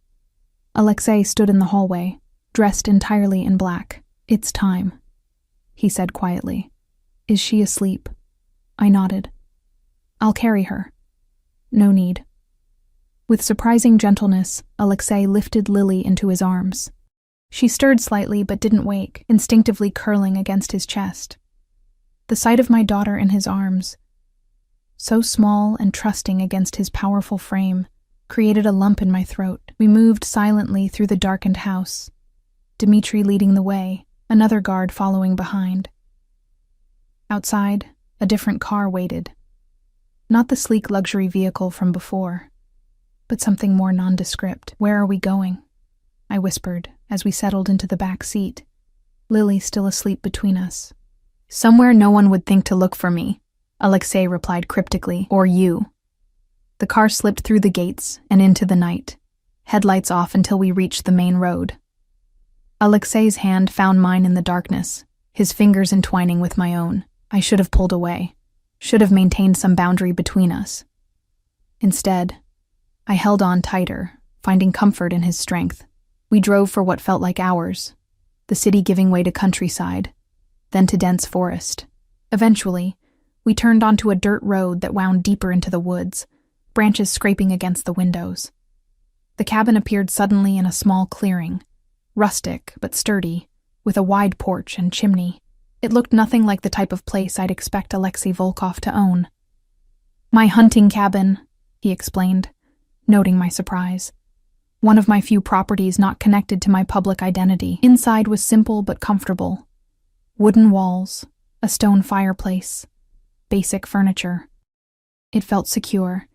Alexei stood in the hallway, dressed entirely in black. "It's time," he said quietly. "Is she asleep?" I nodded. "I'll carry her." "No need." With surprising gentleness, Alexei lifted Lily into his arms. She stirred slightly but didn't wake, instinctively curling against his chest. The sight of my daughter in his arms, so small and trusting against his powerful frame, created a lump in my throat. We moved silently through the darkened house, Dmitri leading the way, another guard following behind. Outside, a different car waited. Not the sleek luxury vehicle from before, but something more nondescript. "Where are we going?" I whispered as we settled into the back seat, Lily still asleep between us. "Somewhere no one would think to look for me," Alexei replied cryptically. "Or you." The car slipped through the gates and into the night, headlights off until we reached the main road. Alexei's hand found mine in the darkness, his fingers entwining with my own. I should have pulled away, should have maintained some boundary between us. Instead, I held on tighter, finding comfort in his strength. We drove for what felt like hours, the city giving way to countryside, then to dense forest. Eventually, we turned onto a dirt road that wound deeper into the woods, branches scraping against the windows. The cabin appeared suddenly in a small clearing, rustic but sturdy, with a wide porch and chimney. It looked nothing like the type of place I'd expect Alexei Volkov to own. "My hunting cabin," he explained, noting my surprise. "One of my few properties not connected to my public identity." Inside was simple but comfortable. Wooden walls, a stone fireplace, basic furniture. It felt secure,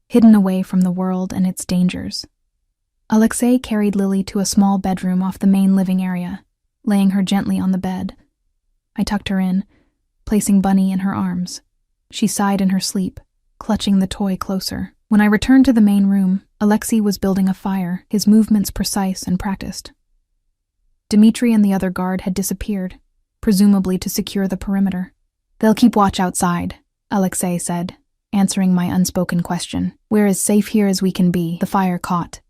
hidden away from the world and its dangers. Alexei carried Lily to a small bedroom off the main living area, laying her gently on the bed. I tucked her in, placing Bunny in her arms. She sighed in her sleep, clutching the toy closer. When I returned to the main room, Alexei was building a fire, his movements precise and practiced. Dmitri and the other guard had disappeared, presumably to secure the perimeter. "They'll keep watch outside," Alexei said, answering my unspoken question. "We're as safe here as we can be." The fire caught,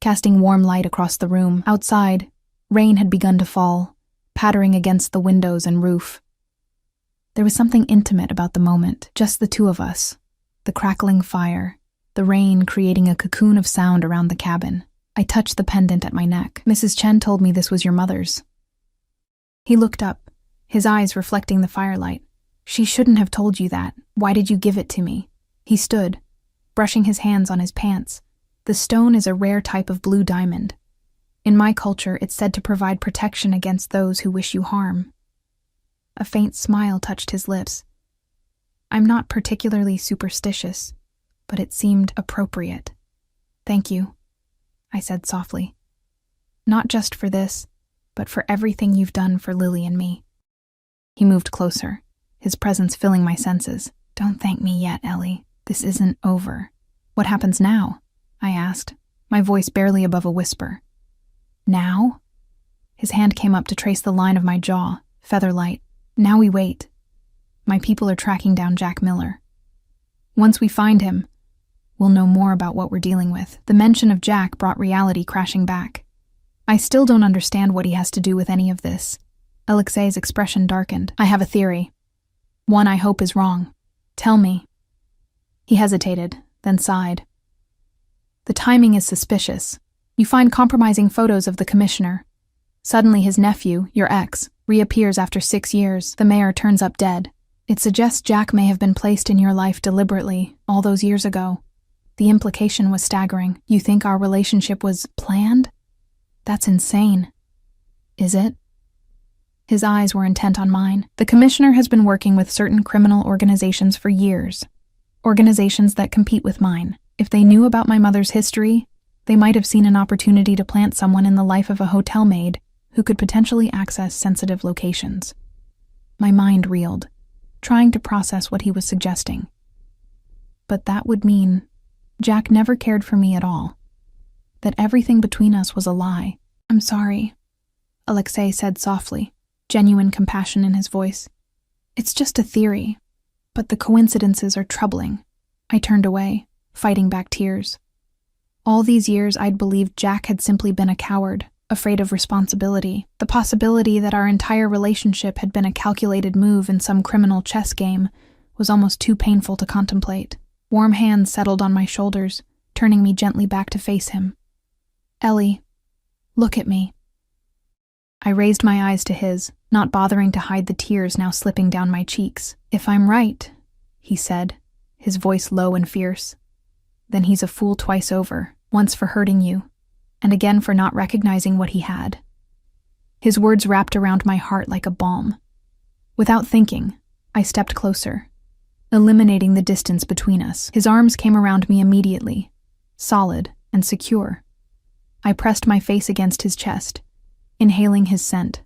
casting warm light across the room. Outside, rain had begun to fall, pattering against the windows and roof. There was something intimate about the moment, just the two of us, the crackling fire, the rain creating a cocoon of sound around the cabin. I touched the pendant at my neck. "Mrs. Chen told me this was your mother's." He looked up, his eyes reflecting the firelight. "She shouldn't have told you that. Why did you give it to me?" He stood, brushing his hands on his pants. "The stone is a rare type of blue diamond. In my culture, it's said to provide protection against those who wish you harm." A faint smile touched his lips. "I'm not particularly superstitious, but it seemed appropriate." "Thank you," I said softly. "Not just for this, but for everything you've done for Lily and me." He moved closer, his presence filling my senses. "Don't thank me yet, Ellie. This isn't over." "What happens now?" I asked, my voice barely above a whisper. "Now?" His hand came up to trace the line of my jaw, feather-light. "Now we wait. My people are tracking down Jack Miller. Once we find him, we'll know more about what we're dealing with. The mention of Jack brought reality crashing back. I still don't understand what he has to do with any of this. Alexei's expression darkened. I have a theory. One I hope is wrong. Tell me. He hesitated, then sighed. The timing is suspicious. You find compromising photos of the commissioner. Suddenly his nephew, your ex, reappears after 6 years. The mayor turns up dead. It suggests Jack may have been placed in your life deliberately, all those years ago. The implication was staggering. You think our relationship was planned? That's insane. Is it? His eyes were intent on mine. The commissioner has been working with certain criminal organizations for years. Organizations that compete with mine. If they knew about my mother's history, they might have seen an opportunity to plant someone in the life of a hotel maid who could potentially access sensitive locations. My mind reeled, trying to process what he was suggesting. But that would mean Jack never cared for me at all. That everything between us was a lie. I'm sorry, Alexei said softly, genuine compassion in his voice. It's just a theory, but the coincidences are troubling. I turned away, fighting back tears. All these years I'd believed Jack had simply been a coward, afraid of responsibility. The possibility that our entire relationship had been a calculated move in some criminal chess game was almost too painful to contemplate. Warm hands settled on my shoulders, turning me gently back to face him. Ellie, look at me. I raised my eyes to his, not bothering to hide the tears now slipping down my cheeks. If I'm right, he said, his voice low and fierce, then he's a fool twice over, once for hurting you, and again for not recognizing what he had. His words wrapped around my heart like a balm. Without thinking, I stepped closer, eliminating the distance between us. His arms came around me immediately, solid and secure. I pressed my face against his chest, inhaling his scent,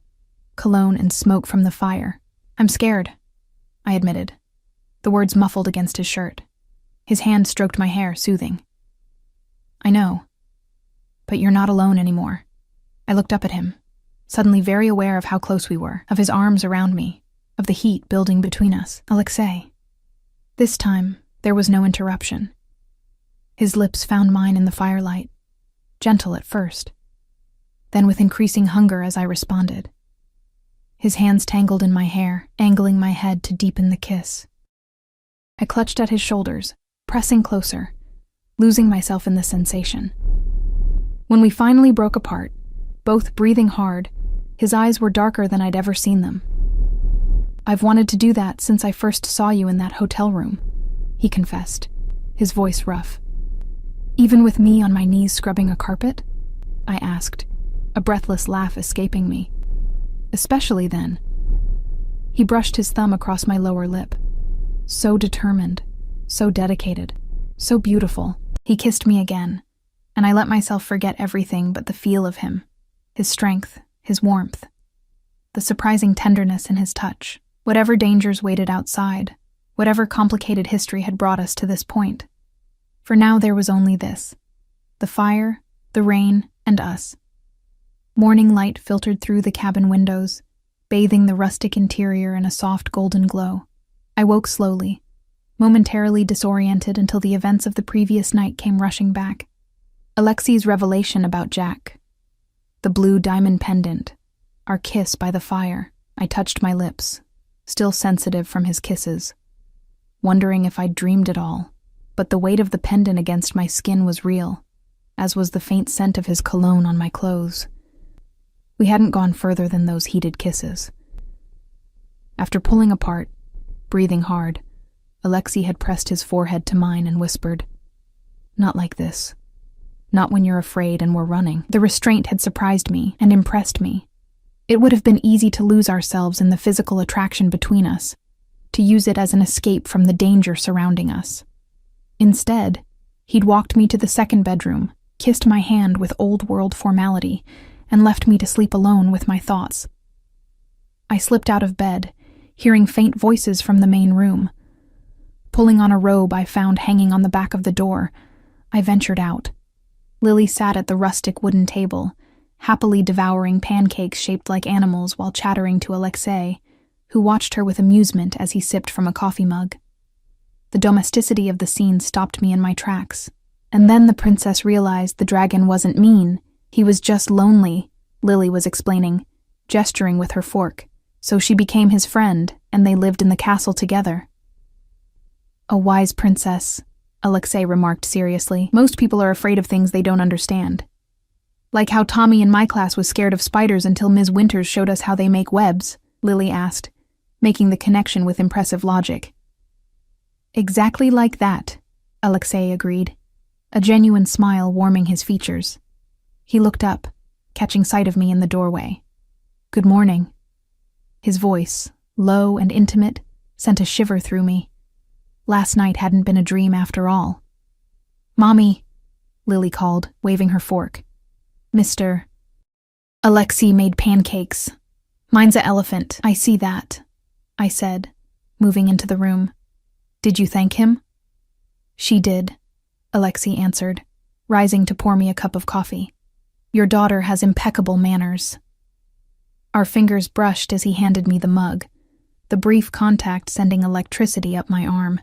cologne and smoke from the fire. I'm scared, I admitted, the words muffled against his shirt. His hand stroked my hair, soothing. I know, but you're not alone anymore. I looked up at him, suddenly very aware of how close we were, of his arms around me, of the heat building between us. Alexei. This time, there was no interruption. His lips found mine in the firelight, gentle at first, then with increasing hunger as I responded. His hands tangled in my hair, angling my head to deepen the kiss. I clutched at his shoulders, pressing closer, losing myself in the sensation. When we finally broke apart, both breathing hard, his eyes were darker than I'd ever seen them. I've wanted to do that since I first saw you in that hotel room, he confessed, his voice rough. Even with me on my knees scrubbing a carpet? I asked, a breathless laugh escaping me. Especially then. He brushed his thumb across my lower lip. So determined, so dedicated, so beautiful. He kissed me again, and I let myself forget everything but the feel of him, his strength, his warmth, the surprising tenderness in his touch. Whatever dangers waited outside, whatever complicated history had brought us to this point. For now there was only this, the fire, the rain, and us. Morning light filtered through the cabin windows, bathing the rustic interior in a soft golden glow. I woke slowly, momentarily disoriented until the events of the previous night came rushing back. Alexei's revelation about Jack, the blue diamond pendant, our kiss by the fire. I touched my lips, still sensitive from his kisses, wondering if I'd dreamed it all. But the weight of the pendant against my skin was real, as was the faint scent of his cologne on my clothes. We hadn't gone further than those heated kisses. After pulling apart, breathing hard, Alexei had pressed his forehead to mine and whispered, "Not like this. Not when you're afraid and we're running." The restraint had surprised me and impressed me. It would have been easy to lose ourselves in the physical attraction between us, to use it as an escape from the danger surrounding us. Instead, he'd walked me to the second bedroom, kissed my hand with old-world formality, and left me to sleep alone with my thoughts. I slipped out of bed, hearing faint voices from the main room. Pulling on a robe I found hanging on the back of the door, I ventured out. Lily sat at the rustic wooden table, happily devouring pancakes shaped like animals while chattering to Alexei, who watched her with amusement as he sipped from a coffee mug. The domesticity of the scene stopped me in my tracks. And then the princess realized the dragon wasn't mean. He was just lonely, Lily was explaining, gesturing with her fork. So she became his friend, and they lived in the castle together. A wise princess, Alexei remarked seriously. Most people are afraid of things they don't understand. Like how Tommy in my class was scared of spiders until Ms. Winters showed us how they make webs, Lily asked, making the connection with impressive logic. Exactly like that, Alexei agreed, a genuine smile warming his features. He looked up, catching sight of me in the doorway. Good morning. His voice, low and intimate, sent a shiver through me. Last night hadn't been a dream after all. Mommy, Lily called, waving her fork. Mr. Alexei made pancakes. Mine's a elephant, I see that, I said, moving into the room. Did you thank him? She did, Alexei answered, rising to pour me a cup of coffee. Your daughter has impeccable manners. Our fingers brushed as he handed me the mug, the brief contact sending electricity up my arm.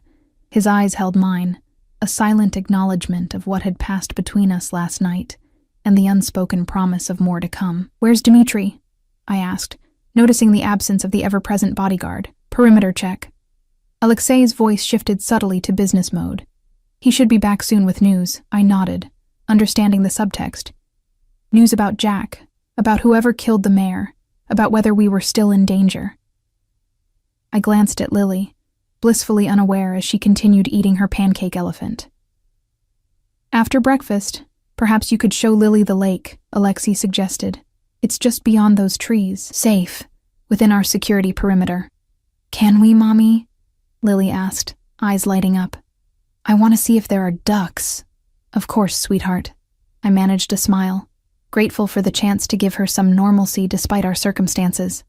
His eyes held mine, a silent acknowledgement of what had passed between us last night, and the unspoken promise of more to come. Where's Dmitri? I asked, noticing the absence of the ever-present bodyguard. Perimeter check. Alexei's voice shifted subtly to business mode. He should be back soon with news, I nodded, understanding the subtext. News about Jack, about whoever killed the mayor, about whether we were still in danger. I glanced at Lily, blissfully unaware as she continued eating her pancake elephant. After breakfast, perhaps you could show Lily the lake, Alexei suggested. It's just beyond those trees, safe, within our security perimeter. Can we, Mommy? Lily asked, eyes lighting up. I want to see if there are ducks. Of course, sweetheart. I managed a smile, grateful for the chance to give her some normalcy despite our circumstances.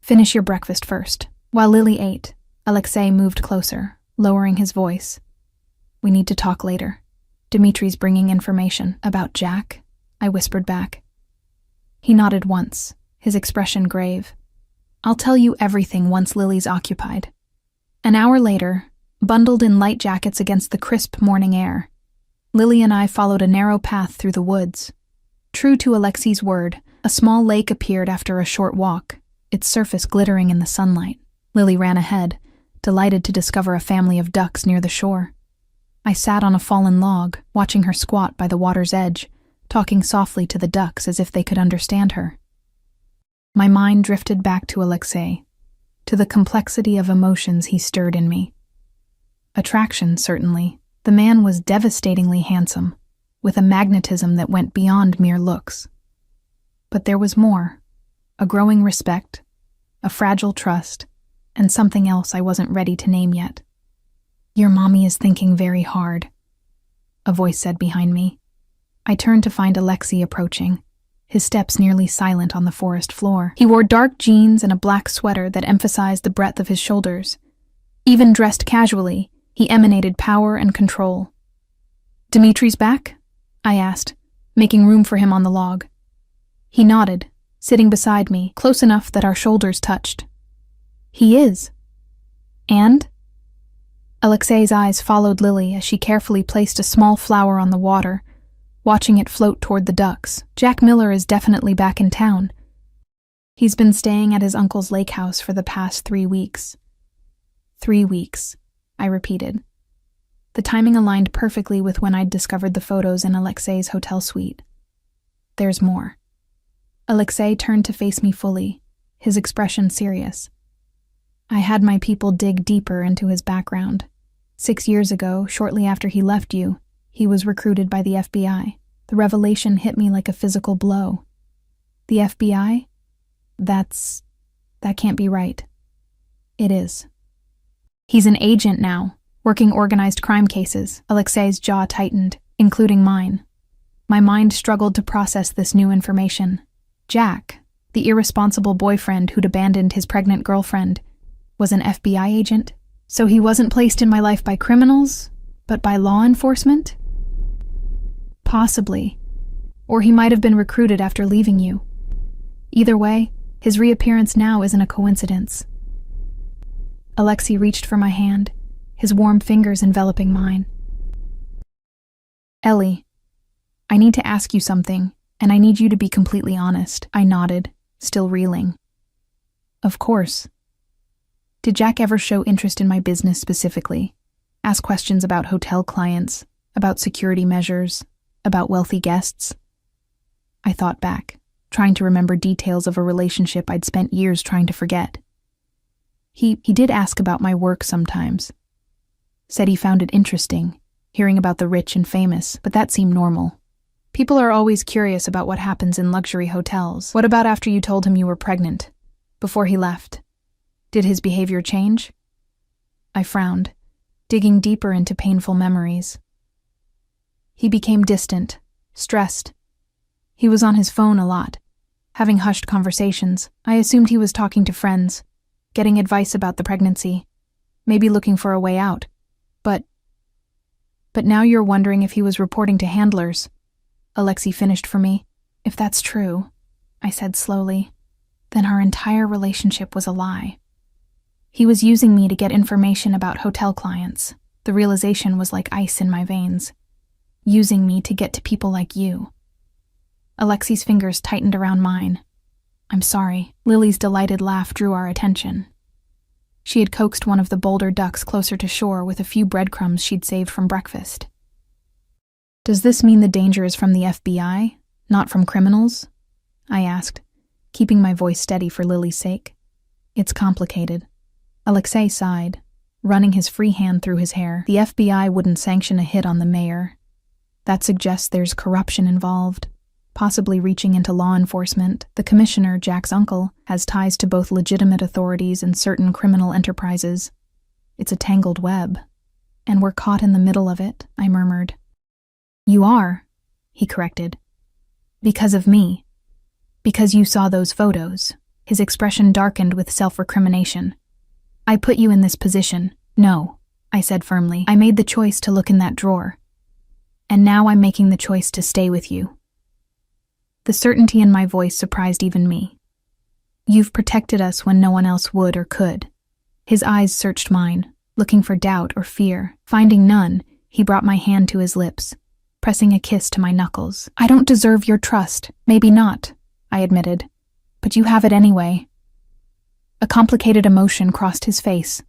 Finish your breakfast first. While Lily ate, Alexei moved closer, lowering his voice. We need to talk later. Dimitri's bringing information. About Jack? I whispered back. He nodded once, his expression grave. I'll tell you everything once Lily's occupied. An hour later, bundled in light jackets against the crisp morning air, Lily and I followed a narrow path through the woods. True to Alexei's word, a small lake appeared after a short walk, its surface glittering in the sunlight. Lily ran ahead, delighted to discover a family of ducks near the shore. I sat on a fallen log, watching her squat by the water's edge, talking softly to the ducks as if they could understand her. My mind drifted back to Alexei, to the complexity of emotions he stirred in me. Attraction, certainly. The man was devastatingly handsome, with a magnetism that went beyond mere looks. But there was more, a growing respect, a fragile trust, and something else I wasn't ready to name yet. Your mommy is thinking very hard, a voice said behind me. I turned to find Alexei approaching, his steps nearly silent on the forest floor. He wore dark jeans and a black sweater that emphasized the breadth of his shoulders. Even dressed casually, he emanated power and control. Dimitri's back? I asked, making room for him on the log. He nodded, sitting beside me, close enough that our shoulders touched. He is. And? Alexei's eyes followed Lily as she carefully placed a small flower on the water, watching it float toward the ducks. Jack Miller is definitely back in town. He's been staying at his uncle's lake house for the past 3 weeks. 3 weeks, I repeated. The timing aligned perfectly with when I'd discovered the photos in Alexei's hotel suite. There's more. Alexei turned to face me fully, his expression serious. I had my people dig deeper into his background. 6 years ago, shortly after he left you, he was recruited by the FBI. The revelation hit me like a physical blow. The FBI? That can't be right. It is. He's an agent now, working organized crime cases. Alexei's jaw tightened, including mine. My mind struggled to process this new information. Jack, the irresponsible boyfriend who'd abandoned his pregnant girlfriend, was an FBI agent? So he wasn't placed in my life by criminals, but by law enforcement? Possibly. Or he might have been recruited after leaving you. Either way, his reappearance now isn't a coincidence. Alexei reached for my hand, his warm fingers enveloping mine. "Ellie, I need to ask you something, and I need you to be completely honest," I nodded, still reeling. "Of course." "Did Jack ever show interest in my business specifically? Ask questions about hotel clients, about security measures, about wealthy guests?" I thought back, trying to remember details of a relationship I'd spent years trying to forget. He did ask about my work sometimes. Said he found it interesting, hearing about the rich and famous, but that seemed normal. People are always curious about what happens in luxury hotels. What about after you told him you were pregnant? Before he left? Did his behavior change? I frowned, digging deeper into painful memories. He became distant, stressed. He was on his phone a lot, having hushed conversations. I assumed he was talking to friends, getting advice about the pregnancy, maybe looking for a way out. But now you're wondering if he was reporting to handlers. Alexei finished for me. "If that's true," I said slowly, "then our entire relationship was a lie. He was using me to get information about hotel clients. The realization was like ice in my veins. Using me to get to people like you." Alexei's fingers tightened around mine. "I'm sorry." Lily's delighted laugh drew our attention. She had coaxed one of the bolder ducks closer to shore with a few breadcrumbs she'd saved from breakfast. "Does this mean the danger is from the FBI, not from criminals?" I asked, keeping my voice steady for Lily's sake. "It's complicated." Alexei sighed, running his free hand through his hair. "The FBI wouldn't sanction a hit on the mayor. That suggests there's corruption involved, possibly reaching into law enforcement. The commissioner, Jack's uncle, has ties to both legitimate authorities and certain criminal enterprises. It's a tangled web. And we're caught in the middle of it," I murmured. "You are," he corrected. "Because of me. Because you saw those photos." His expression darkened with self-recrimination. "I put you in this position." "No," I said firmly. "I made the choice to look in that drawer. And now I'm making the choice to stay with you." The certainty in my voice surprised even me. "You've protected us when no one else would or could." His eyes searched mine, looking for doubt or fear. Finding none, he brought my hand to his lips, pressing a kiss to my knuckles. "I don't deserve your trust. Maybe not," I admitted. "But you have it anyway." A complicated emotion crossed his face.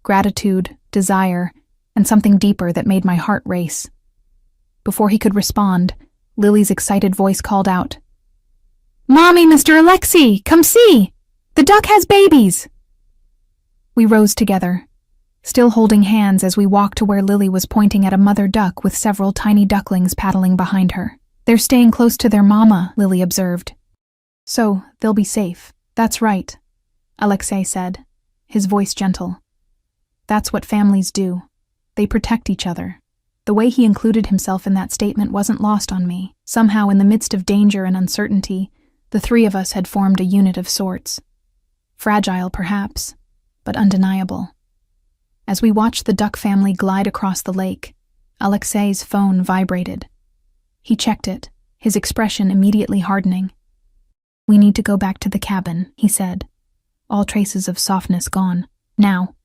Gratitude, desire, and something deeper that made my heart race. Before he could respond, Lily's excited voice called out, "Mommy, Mr. Alexei, come see! The duck has babies!" We rose together, still holding hands as we walked to where Lily was pointing at a mother duck with several tiny ducklings paddling behind her. "They're staying close to their mama," Lily observed. "So, they'll be safe." "That's right," Alexei said, his voice gentle. "That's what families do. They protect each other." The way he included himself in that statement wasn't lost on me. Somehow, in the midst of danger and uncertainty, the three of us had formed a unit of sorts. Fragile, perhaps, but undeniable. As we watched the duck family glide across the lake, Alexei's phone vibrated. He checked it, his expression immediately hardening. "We need to go back to the cabin," he said, all traces of softness gone. "Now."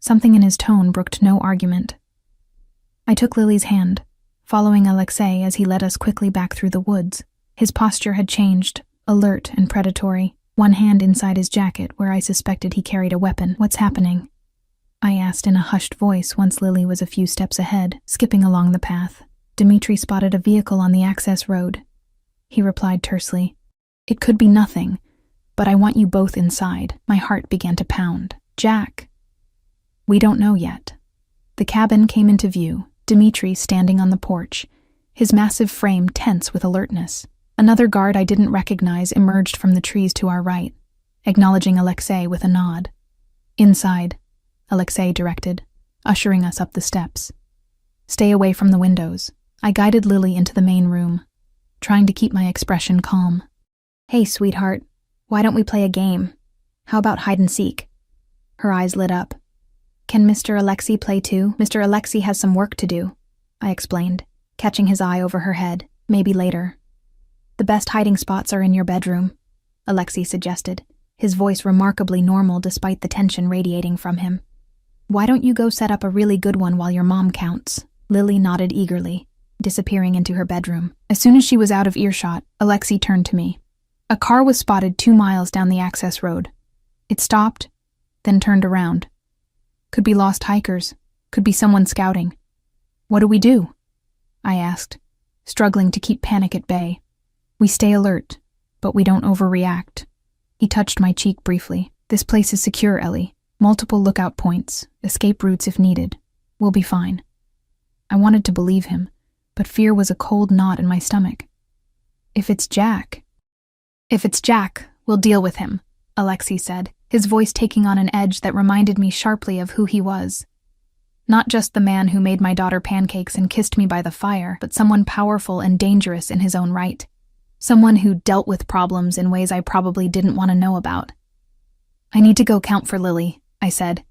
Something in his tone brooked no argument. I took Lily's hand, following Alexei as he led us quickly back through the woods. His posture had changed, alert and predatory, one hand inside his jacket where I suspected he carried a weapon. "What's happening?" I asked in a hushed voice once Lily was a few steps ahead, skipping along the path. Dmitri spotted a vehicle on the access road. He replied tersely, "It could be nothing, but I want you both inside." My heart began to pound. "Jack." "We don't know yet." The cabin came into view, Dmitri standing on the porch, his massive frame tense with alertness. Another guard I didn't recognize emerged from the trees to our right, acknowledging Alexei with a nod. "Inside," Alexei directed, ushering us up the steps. "Stay away from the windows." I guided Lily into the main room, trying to keep my expression calm. "Hey, sweetheart, why don't we play a game? How about hide and seek?" Her eyes lit up. "Can Mr. Alexei play too? Mr. Alexei has some work to do," I explained, catching his eye over her head. "Maybe later." "The best hiding spots are in your bedroom," Alexei suggested, his voice remarkably normal despite the tension radiating from him. Why don't you go set up a really good one while your mom counts? Lily nodded eagerly, disappearing into her bedroom. As soon as she was out of earshot, Alexei turned to me. A car was spotted 2 miles down the access road. It stopped, then turned around. Could be lost hikers, could be someone scouting. What do we do? I asked, struggling to keep panic at bay. We stay alert, but we don't overreact. He touched my cheek briefly. This place is secure, Ellie. Multiple lookout points, escape routes if needed. We'll be fine. I wanted to believe him, but fear was a cold knot in my stomach. If it's Jack, we'll deal with him, Alexei said, his voice taking on an edge that reminded me sharply of who he was. Not just the man who made my daughter pancakes and kissed me by the fire, but someone powerful and dangerous in his own right. Someone who dealt with problems in ways I probably didn't want to know about. I need to go count for Lily, I said,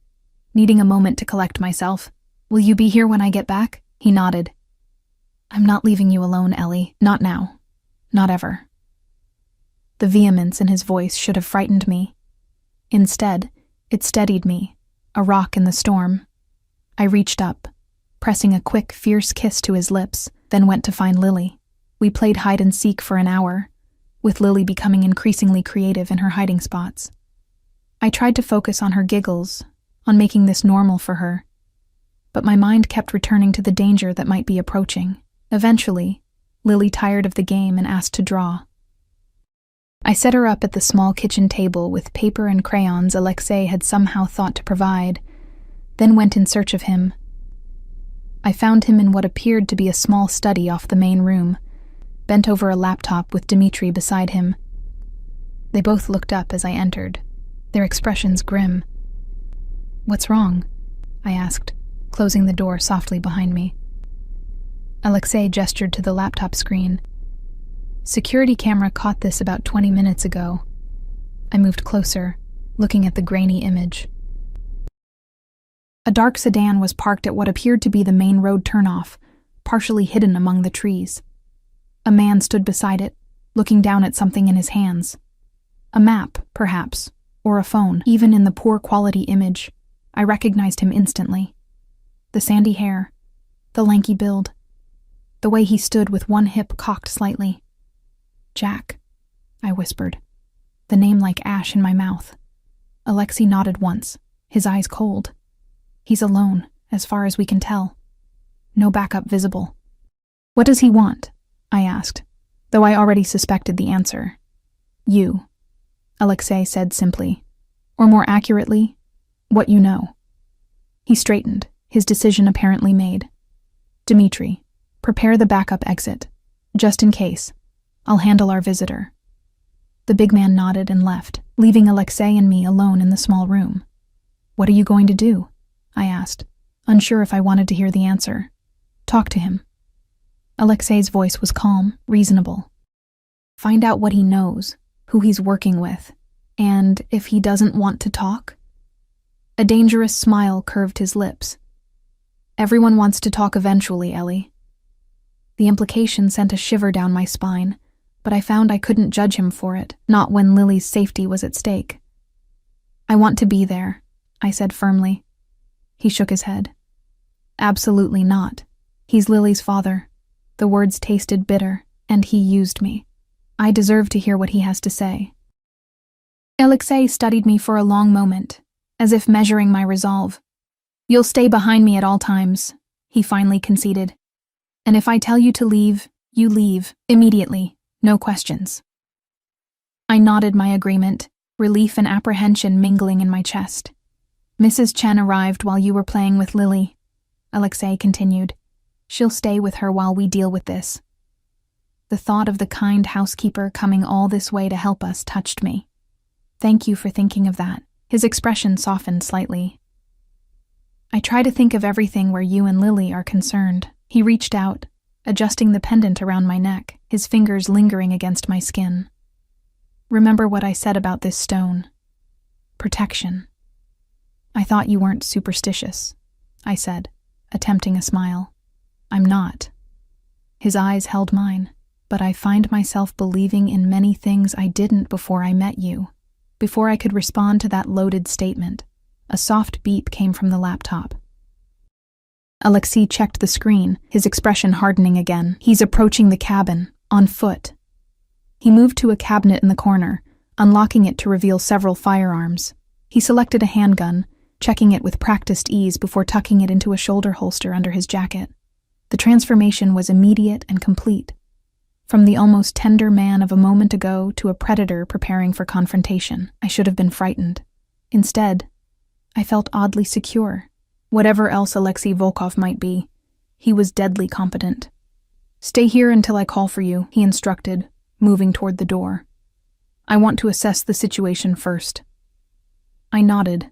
needing a moment to collect myself. Will you be here when I get back? He nodded. I'm not leaving you alone, Ellie. Not now. Not ever. The vehemence in his voice should have frightened me. Instead, it steadied me, a rock in the storm. I reached up, pressing a quick, fierce kiss to his lips, then went to find Lily. We played hide and seek for an hour, with Lily becoming increasingly creative in her hiding spots. I tried to focus on her giggles, on making this normal for her, but my mind kept returning to the danger that might be approaching. Eventually, Lily tired of the game and asked to draw. I set her up at the small kitchen table with paper and crayons Alexei had somehow thought to provide, then went in search of him. I found him in what appeared to be a small study off the main room, bent over a laptop with Dmitri beside him. They both looked up as I entered, their expressions grim. What's wrong? I asked, closing the door softly behind me. Alexei gestured to the laptop screen. Security camera caught this about 20 minutes ago. I moved closer, looking at the grainy image. A dark sedan was parked at what appeared to be the main road turnoff, partially hidden among the trees. A man stood beside it, looking down at something in his hands. A map, perhaps, or a phone. Even in the poor quality image, I recognized him instantly. The sandy hair, the lanky build, the way he stood with one hip cocked slightly. Jack, I whispered, the name like ash in my mouth. Alexei nodded once, his eyes cold. He's alone, as far as we can tell. No backup visible. What does he want? I asked, though I already suspected the answer. You, Alexei said simply. Or more accurately, what you know. He straightened, his decision apparently made. Dmitri, prepare the backup exit, just in case. I'll handle our visitor. The big man nodded and left, leaving Alexei and me alone in the small room. What are you going to do? I asked, unsure if I wanted to hear the answer. Talk to him. Alexei's voice was calm, reasonable. Find out what he knows, who he's working with, and if he doesn't want to talk. A dangerous smile curved his lips. Everyone wants to talk eventually, Ellie. The implication sent a shiver down my spine, but I found I couldn't judge him for it, not when Lily's safety was at stake. I want to be there, I said firmly. He shook his head. Absolutely not. He's Lily's father. The words tasted bitter, and he used me. I deserve to hear what he has to say. Alexei studied me for a long moment, as if measuring my resolve. You'll stay behind me at all times, he finally conceded. And if I tell you to leave, you leave, immediately, no questions. I nodded my agreement, relief and apprehension mingling in my chest. Mrs. Chen arrived while you were playing with Lily, Alexei continued. She'll stay with her while we deal with this. The thought of the kind housekeeper coming all this way to help us touched me. Thank you for thinking of that. His expression softened slightly. I try to think of everything where you and Lily are concerned. He reached out, adjusting the pendant around my neck, his fingers lingering against my skin. Remember what I said about this stone. Protection. I thought you weren't superstitious, I said, attempting a smile. I'm not. His eyes held mine, but I find myself believing in many things I didn't before I met you, before I could respond to that loaded statement. A soft beep came from the laptop. Alexei checked the screen, his expression hardening again. He's approaching the cabin, on foot. He moved to a cabinet in the corner, unlocking it to reveal several firearms. He selected a handgun, checking it with practiced ease before tucking it into a shoulder holster under his jacket. The transformation was immediate and complete. From the almost tender man of a moment ago to a predator preparing for confrontation, I should have been frightened. Instead, I felt oddly secure. Whatever else Alexei Volkov might be, he was deadly competent. "Stay here until I call for you," he instructed, moving toward the door. "I want to assess the situation first." I nodded,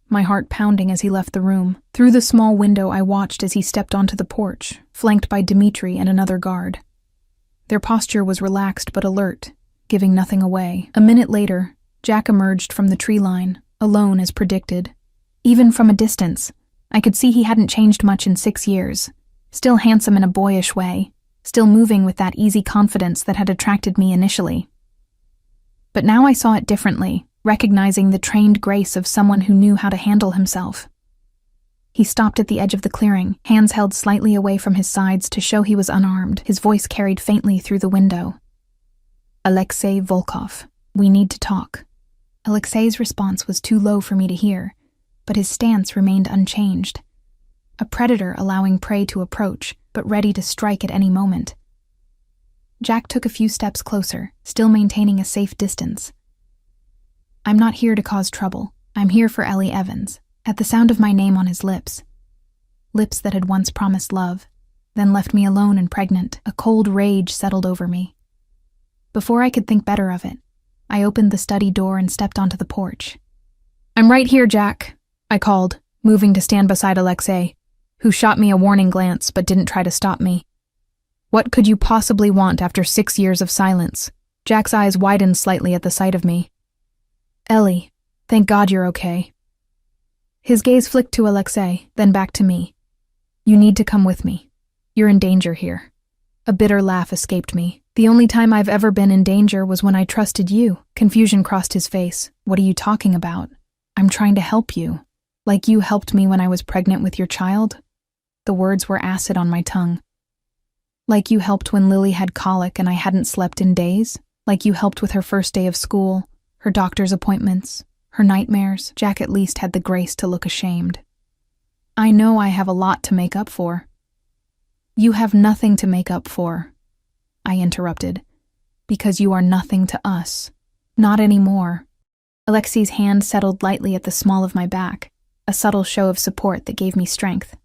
my heart pounding as he left the room. Through the small window, I watched as he stepped onto the porch, flanked by Dmitri and another guard. Their posture was relaxed but alert, giving nothing away. A minute later, Jack emerged from the tree line, alone as predicted. Even from a distance, I could see he hadn't changed much in 6 years. Still handsome in a boyish way, still moving with that easy confidence that had attracted me initially. But now I saw it differently, recognizing the trained grace of someone who knew how to handle himself. He stopped at the edge of the clearing, hands held slightly away from his sides to show he was unarmed. His voice carried faintly through the window. "Alexei Volkov, we need to talk." Alexei's response was too low for me to hear, but his stance remained unchanged. A predator allowing prey to approach, but ready to strike at any moment. Jack took a few steps closer, still maintaining a safe distance. "I'm not here to cause trouble. I'm here for Ellie Evans." At the sound of my name on his lips that had once promised love, then left me alone and pregnant, a cold rage settled over me. Before I could think better of it, I opened the study door and stepped onto the porch. "I'm right here, Jack," I called, moving to stand beside Alexei, who shot me a warning glance but didn't try to stop me. "What could you possibly want after 6 years of silence?" Jack's eyes widened slightly at the sight of me. "Ellie, thank God you're okay." His gaze flicked to Alexei, then back to me. "You need to come with me. You're in danger here." A bitter laugh escaped me. "The only time I've ever been in danger was when I trusted you." Confusion crossed his face. "What are you talking about?" "I'm trying to help you. Like you helped me when I was pregnant with your child?" The words were acid on my tongue. "Like you helped when Lily had colic and I hadn't slept in days? Like you helped with her first day of school, her doctor's appointments, her nightmares?" Jack at least had the grace to look ashamed. "I know I have a lot to make up for." "You have nothing to make up for," I interrupted, "because you are nothing to us. Not anymore." Alexei's hand settled lightly at the small of my back, a subtle show of support that gave me strength.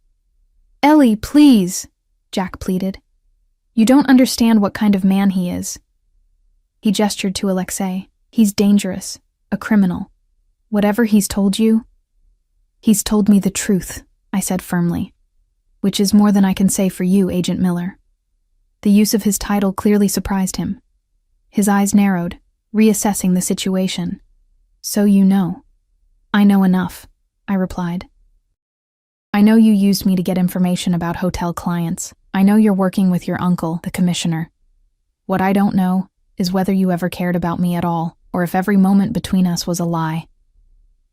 "Ellie, please," Jack pleaded. "You don't understand what kind of man he is." He gestured to Alexei. "He's dangerous, a criminal. Whatever he's told you..." "He's told me the truth," I said firmly. "Which is more than I can say for you, Agent Miller." The use of his title clearly surprised him. His eyes narrowed, reassessing the situation. "So you know." "I know enough," I replied. "I know you used me to get information about hotel clients. I know you're working with your uncle, the commissioner. What I don't know is whether you ever cared about me at all, or if every moment between us was a lie."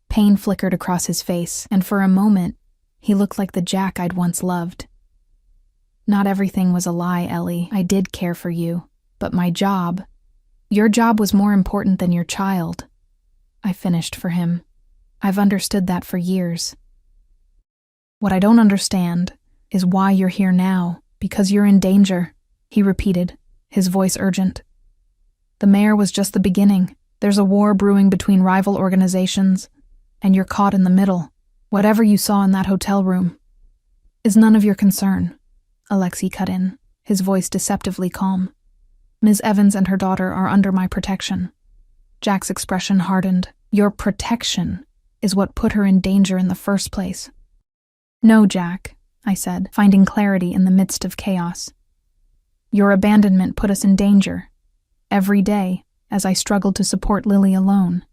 Pain flickered across his face, and for a moment, he looked like the Jack I'd once loved. "Not everything was a lie, Ellie. I did care for you. But my job... Your job was more important than your child." I finished for him. "I've understood that for years. What I don't understand is why you're here now. Because you're in danger," he repeated, his voice urgent. "The mayor was just the beginning. There's a war brewing between rival organizations, and you're caught in the middle. Whatever you saw in that hotel room is none of your concern." Alexei cut in, his voice deceptively calm. "Ms. Evans and her daughter are under my protection." Jack's expression hardened. "Your protection is what put her in danger in the first place." "No, Jack," I said, finding clarity in the midst of chaos. "Your abandonment put us in danger. Every day, as I struggled to support Lily alone.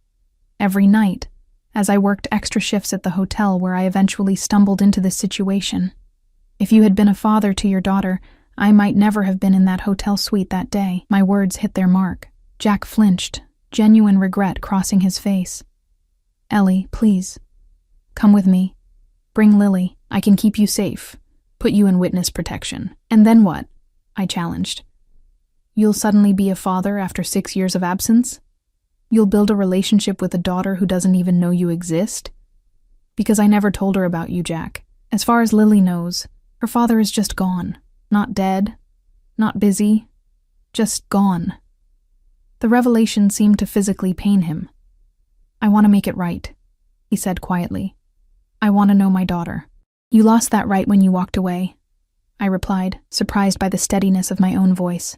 Every night, as I worked extra shifts at the hotel where I eventually stumbled into this situation. If you had been a father to your daughter, I might never have been in that hotel suite that day." My words hit their mark. Jack flinched, genuine regret crossing his face. "Ellie, please. Come with me. Bring Lily. I can keep you safe. Put you in witness protection. And then what? I challenged. You'll suddenly be a father after 6 years of absence? You'll build a relationship with a daughter who doesn't even know you exist? Because I never told her about you, Jack. As far as Lily knows, her father is just gone. Not dead. Not busy. Just gone. The revelation seemed to physically pain him. I want to make it right, he said quietly. I want to know my daughter. You lost that right when you walked away, I replied, surprised by the steadiness of my own voice.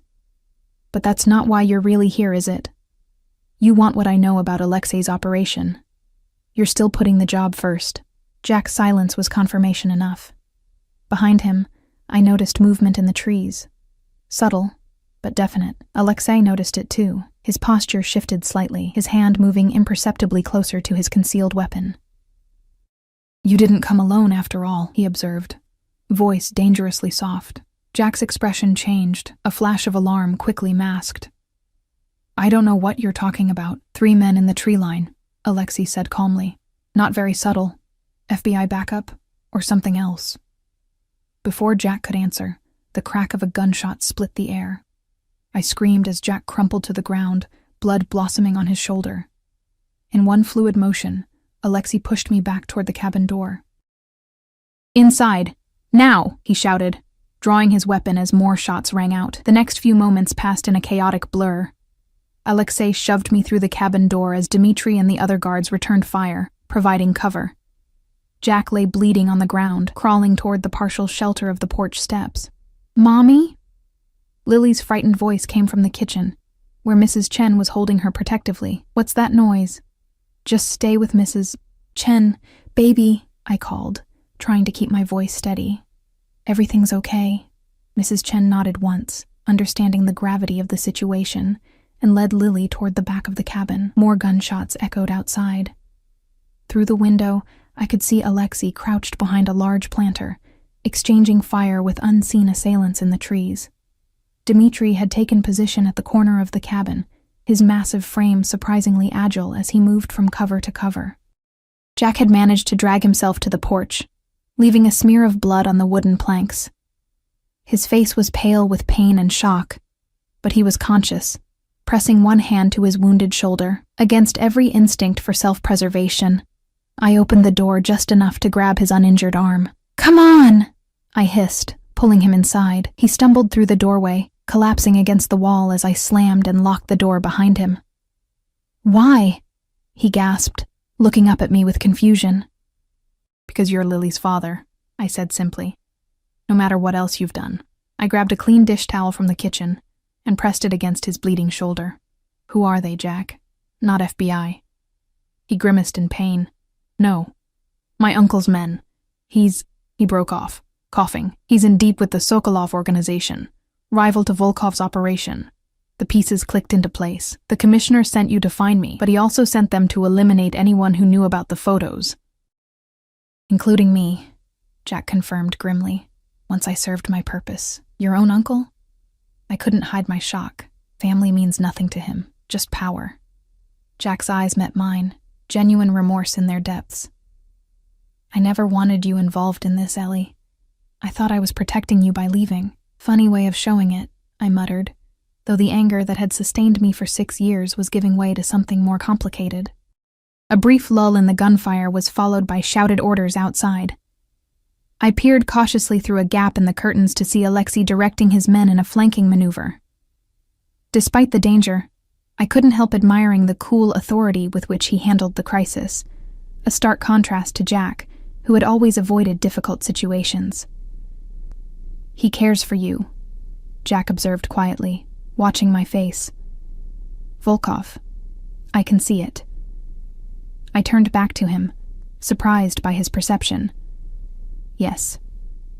But that's not why you're really here, is it? You want what I know about Alexei's operation. You're still putting the job first. Jack's silence was confirmation enough. Behind him, I noticed movement in the trees. Subtle, but definite. Alexei noticed it too. His posture shifted slightly, his hand moving imperceptibly closer to his concealed weapon. You didn't come alone after all, he observed, voice dangerously soft. Jack's expression changed, a flash of alarm quickly masked. I don't know what you're talking about. 3 men in the tree line, Alexei said calmly. Not very subtle. FBI backup, or something else. Before Jack could answer, the crack of a gunshot split the air. I screamed as Jack crumpled to the ground, blood blossoming on his shoulder. In one fluid motion, Alexei pushed me back toward the cabin door. Inside! Now! He shouted, drawing his weapon as more shots rang out. The next few moments passed in a chaotic blur. Alexei shoved me through the cabin door as Dmitri and the other guards returned fire, providing cover. Jack lay bleeding on the ground, crawling toward the partial shelter of the porch steps. Mommy? Lily's frightened voice came from the kitchen, where Mrs. Chen was holding her protectively. What's that noise? Just stay with Mrs. Chen, baby, I called, trying to keep my voice steady. Everything's okay. Mrs. Chen nodded once, understanding the gravity of the situation, and led Lily toward the back of the cabin. More gunshots echoed outside. Through the window, I could see Alexei crouched behind a large planter, exchanging fire with unseen assailants in the trees. Dmitri had taken position at the corner of the cabin, his massive frame surprisingly agile as he moved from cover to cover. Jack had managed to drag himself to the porch, leaving a smear of blood on the wooden planks. His face was pale with pain and shock, but he was conscious, pressing one hand to his wounded shoulder. Against every instinct for self-preservation, I opened the door just enough to grab his uninjured arm. Come on! I hissed, pulling him inside. He stumbled through the doorway, collapsing against the wall as I slammed and locked the door behind him. Why? He gasped, looking up at me with confusion. Because you're Lily's father, I said simply. No matter what else you've done. I grabbed a clean dish towel from the kitchen and pressed it against his bleeding shoulder. Who are they, Jack? Not FBI. He grimaced in pain. No. My uncle's men. He broke off, coughing. He's in deep with the Sokolov organization, rival to Volkov's operation. The pieces clicked into place. The commissioner sent you to find me, but he also sent them to eliminate anyone who knew about the photos. Including me, Jack confirmed grimly, once I served my purpose. Your own uncle? I couldn't hide my shock. Family means nothing to him, just power. Jack's eyes met mine, genuine remorse in their depths. I never wanted you involved in this, Ellie. I thought I was protecting you by leaving. Funny way of showing it, I muttered, though the anger that had sustained me for 6 years was giving way to something more complicated. A brief lull in the gunfire was followed by shouted orders outside. I peered cautiously through a gap in the curtains to see Alexei directing his men in a flanking maneuver. Despite the danger, I couldn't help admiring the cool authority with which he handled the crisis, a stark contrast to Jack, who had always avoided difficult situations. He cares for you, Jack observed quietly, watching my face. Volkov. I can see it. I turned back to him, surprised by his perception. Yes,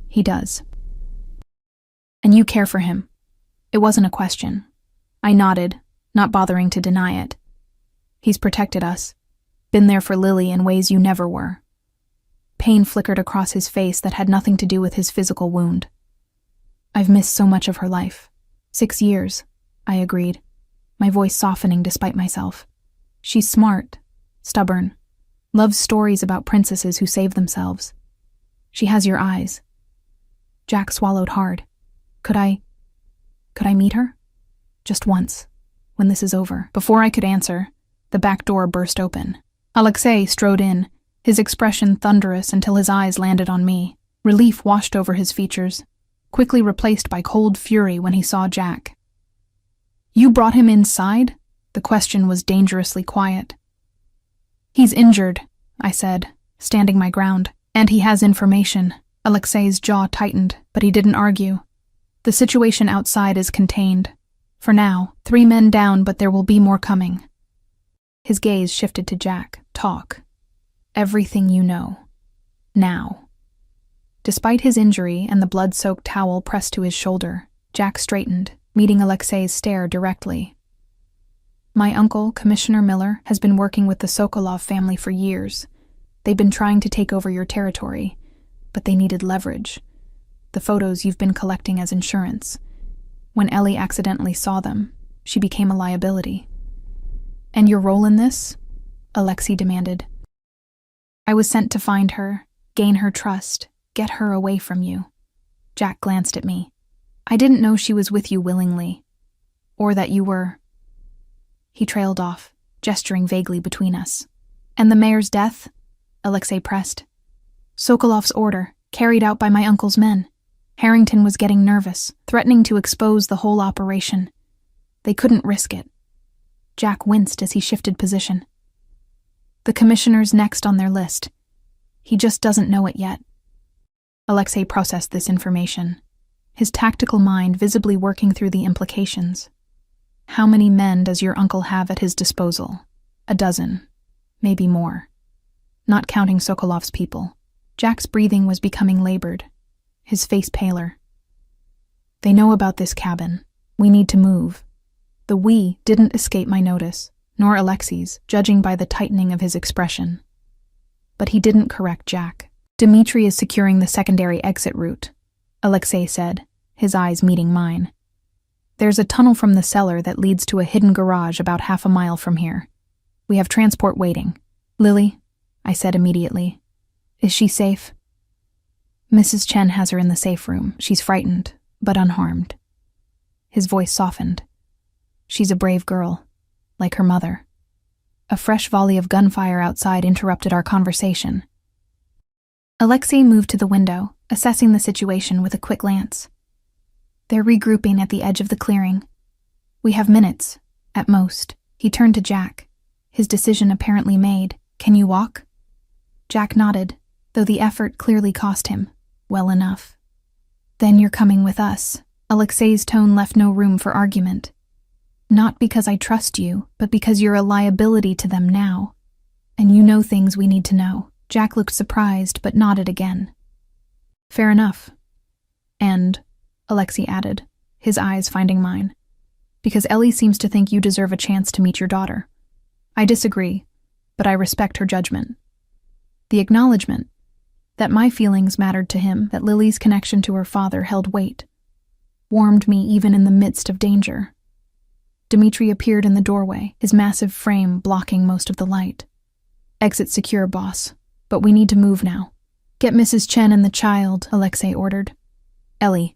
he does. And you care for him. It wasn't a question. I nodded, not bothering to deny it. He's protected us, been there for Lily in ways you never were. Pain flickered across his face that had nothing to do with his physical wound. I've missed so much of her life. 6 years, I agreed, my voice softening despite myself. She's smart, stubborn, Loves stories about princesses who save themselves. She has your eyes. Jack swallowed hard. Could I meet her? Just once, when this is over. Before I could answer, the back door burst open. Alexei strode in, his expression thunderous until his eyes landed on me. Relief washed over his features, quickly replaced by cold fury when he saw Jack. You brought him inside? The question was dangerously quiet. He's injured, I said, standing my ground. And he has information. Alexei's jaw tightened, but he didn't argue. The situation outside is contained. For now, 3 men down, but there will be more coming. His gaze shifted to Jack. Talk. Everything you know. Now. Despite his injury and the blood-soaked towel pressed to his shoulder, Jack straightened, meeting Alexei's stare directly. My uncle, Commissioner Miller, has been working with the Sokolov family for years. They've been trying to take over your territory, but they needed leverage. The photos you've been collecting as insurance. When Ellie accidentally saw them, she became a liability. And your role in this? Alexei demanded. I was sent to find her, gain her trust, get her away from you. Jack glanced at me. I didn't know she was with you willingly. Or that you were... He trailed off, gesturing vaguely between us. And the mayor's death? Alexei pressed. Sokolov's order, carried out by my uncle's men. Harrington was getting nervous, threatening to expose the whole operation. They couldn't risk it. Jack winced as he shifted position. The commissioner's next on their list. He just doesn't know it yet. Alexei processed this information, his tactical mind visibly working through the implications. How many men does your uncle have at his disposal? 12, maybe more. Not counting Sokolov's people. Jack's breathing was becoming labored, his face paler. They know about this cabin. We need to move. The we didn't escape my notice, nor Alexei's, judging by the tightening of his expression. But he didn't correct Jack. Dmitri is securing the secondary exit route, Alexei said, his eyes meeting mine. There's a tunnel from the cellar that leads to a hidden garage about half a mile from here. We have transport waiting. Lily, I said immediately. Is she safe? Mrs. Chen has her in the safe room. She's frightened, but unharmed. His voice softened. She's a brave girl, like her mother. A fresh volley of gunfire outside interrupted our conversation. Alexei moved to the window, assessing the situation with a quick glance. They're regrouping at the edge of the clearing. We have minutes, at most. He turned to Jack, his decision apparently made. Can you walk? Jack nodded, though the effort clearly cost him. Well enough. Then you're coming with us. Alexei's tone left no room for argument. Not because I trust you, but because you're a liability to them now. And you know things we need to know. Jack looked surprised, but nodded again. Fair enough. And, Alexei added, his eyes finding mine, because Ellie seems to think you deserve a chance to meet your daughter. I disagree, but I respect her judgment. The acknowledgement that my feelings mattered to him, that Lily's connection to her father held weight, warmed me even in the midst of danger. Dmitri appeared in the doorway, his massive frame blocking most of the light. Exit secure, boss, but we need to move now. Get Mrs. Chen and the child, Alexei ordered. Ellie,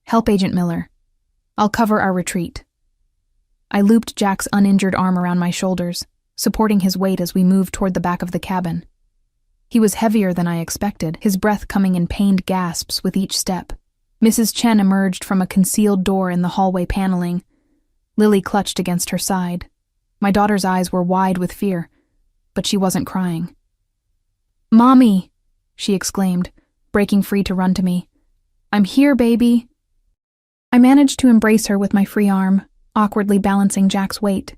help Agent Miller. I'll cover our retreat. I looped Jack's uninjured arm around my shoulders, supporting his weight as we moved toward the back of the cabin. He was heavier than I expected, his breath coming in pained gasps with each step. Mrs. Chen emerged from a concealed door in the hallway paneling. Lily clutched against her side. My daughter's eyes were wide with fear, but she wasn't crying. Mommy, she exclaimed, breaking free to run to me. I'm here, baby. I managed to embrace her with my free arm, awkwardly balancing Jack's weight.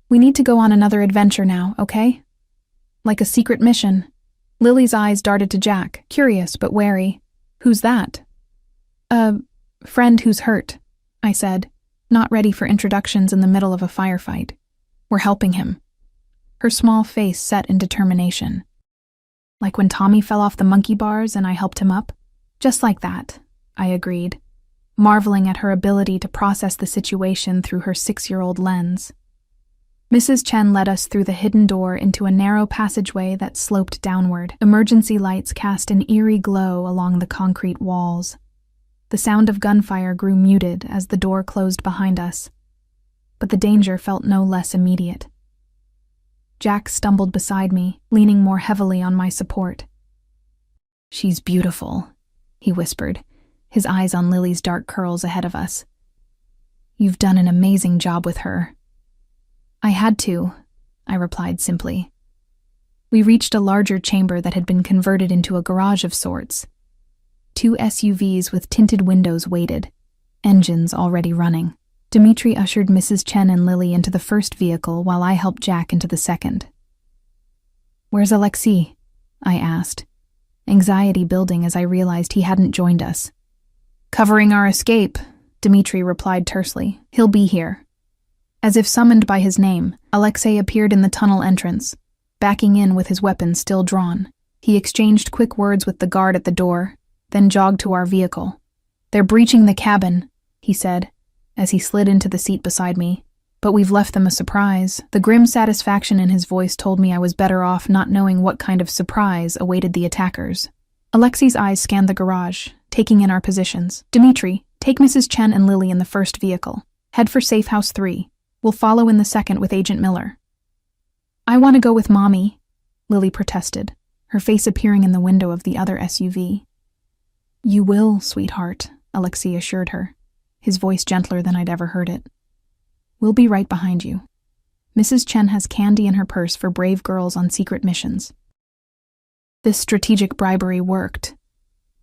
We need to go on another adventure now, okay? Like a secret mission. Lily's eyes darted to Jack, curious but wary. Who's that? A friend who's hurt, I said, not ready for introductions in the middle of a firefight. We're helping him. Her small face set in determination. Like when Tommy fell off the monkey bars and I helped him up? Just like that, I agreed, marveling at her ability to process the situation through her 6-year-old lens. Mrs. Chen led us through the hidden door into a narrow passageway that sloped downward. Emergency lights cast an eerie glow along the concrete walls. The sound of gunfire grew muted as the door closed behind us, but the danger felt no less immediate. Jack stumbled beside me, leaning more heavily on my support. "She's beautiful," he whispered, his eyes on Lily's dark curls ahead of us. "You've done an amazing job with her." "I had to," I replied simply. We reached a larger chamber that had been converted into a garage of sorts. 2 SUVs with tinted windows waited, engines already running. Dimitri ushered Mrs. Chen and Lily into the first vehicle while I helped Jack into the second. "Where's Alexei?" I asked, anxiety building as I realized he hadn't joined us. "Covering our escape," Dimitri replied tersely. "He'll be here." As if summoned by his name, Alexei appeared in the tunnel entrance, backing in with his weapon still drawn. He exchanged quick words with the guard at the door, then jogged to our vehicle. "They're breaching the cabin," he said, as he slid into the seat beside me. "But we've left them a surprise." The grim satisfaction in his voice told me I was better off not knowing what kind of surprise awaited the attackers. Alexei's eyes scanned the garage, taking in our positions. "Dimitri, take Mrs. Chen and Lily in the first vehicle. Head for Safe House 3. We'll follow in the second with Agent Miller." "I want to go with Mommy," Lily protested, her face appearing in the window of the other SUV. "You will, sweetheart," Alexei assured her, his voice gentler than I'd ever heard it. "We'll be right behind you. Mrs. Chen has candy in her purse for brave girls on secret missions." This strategic bribery worked.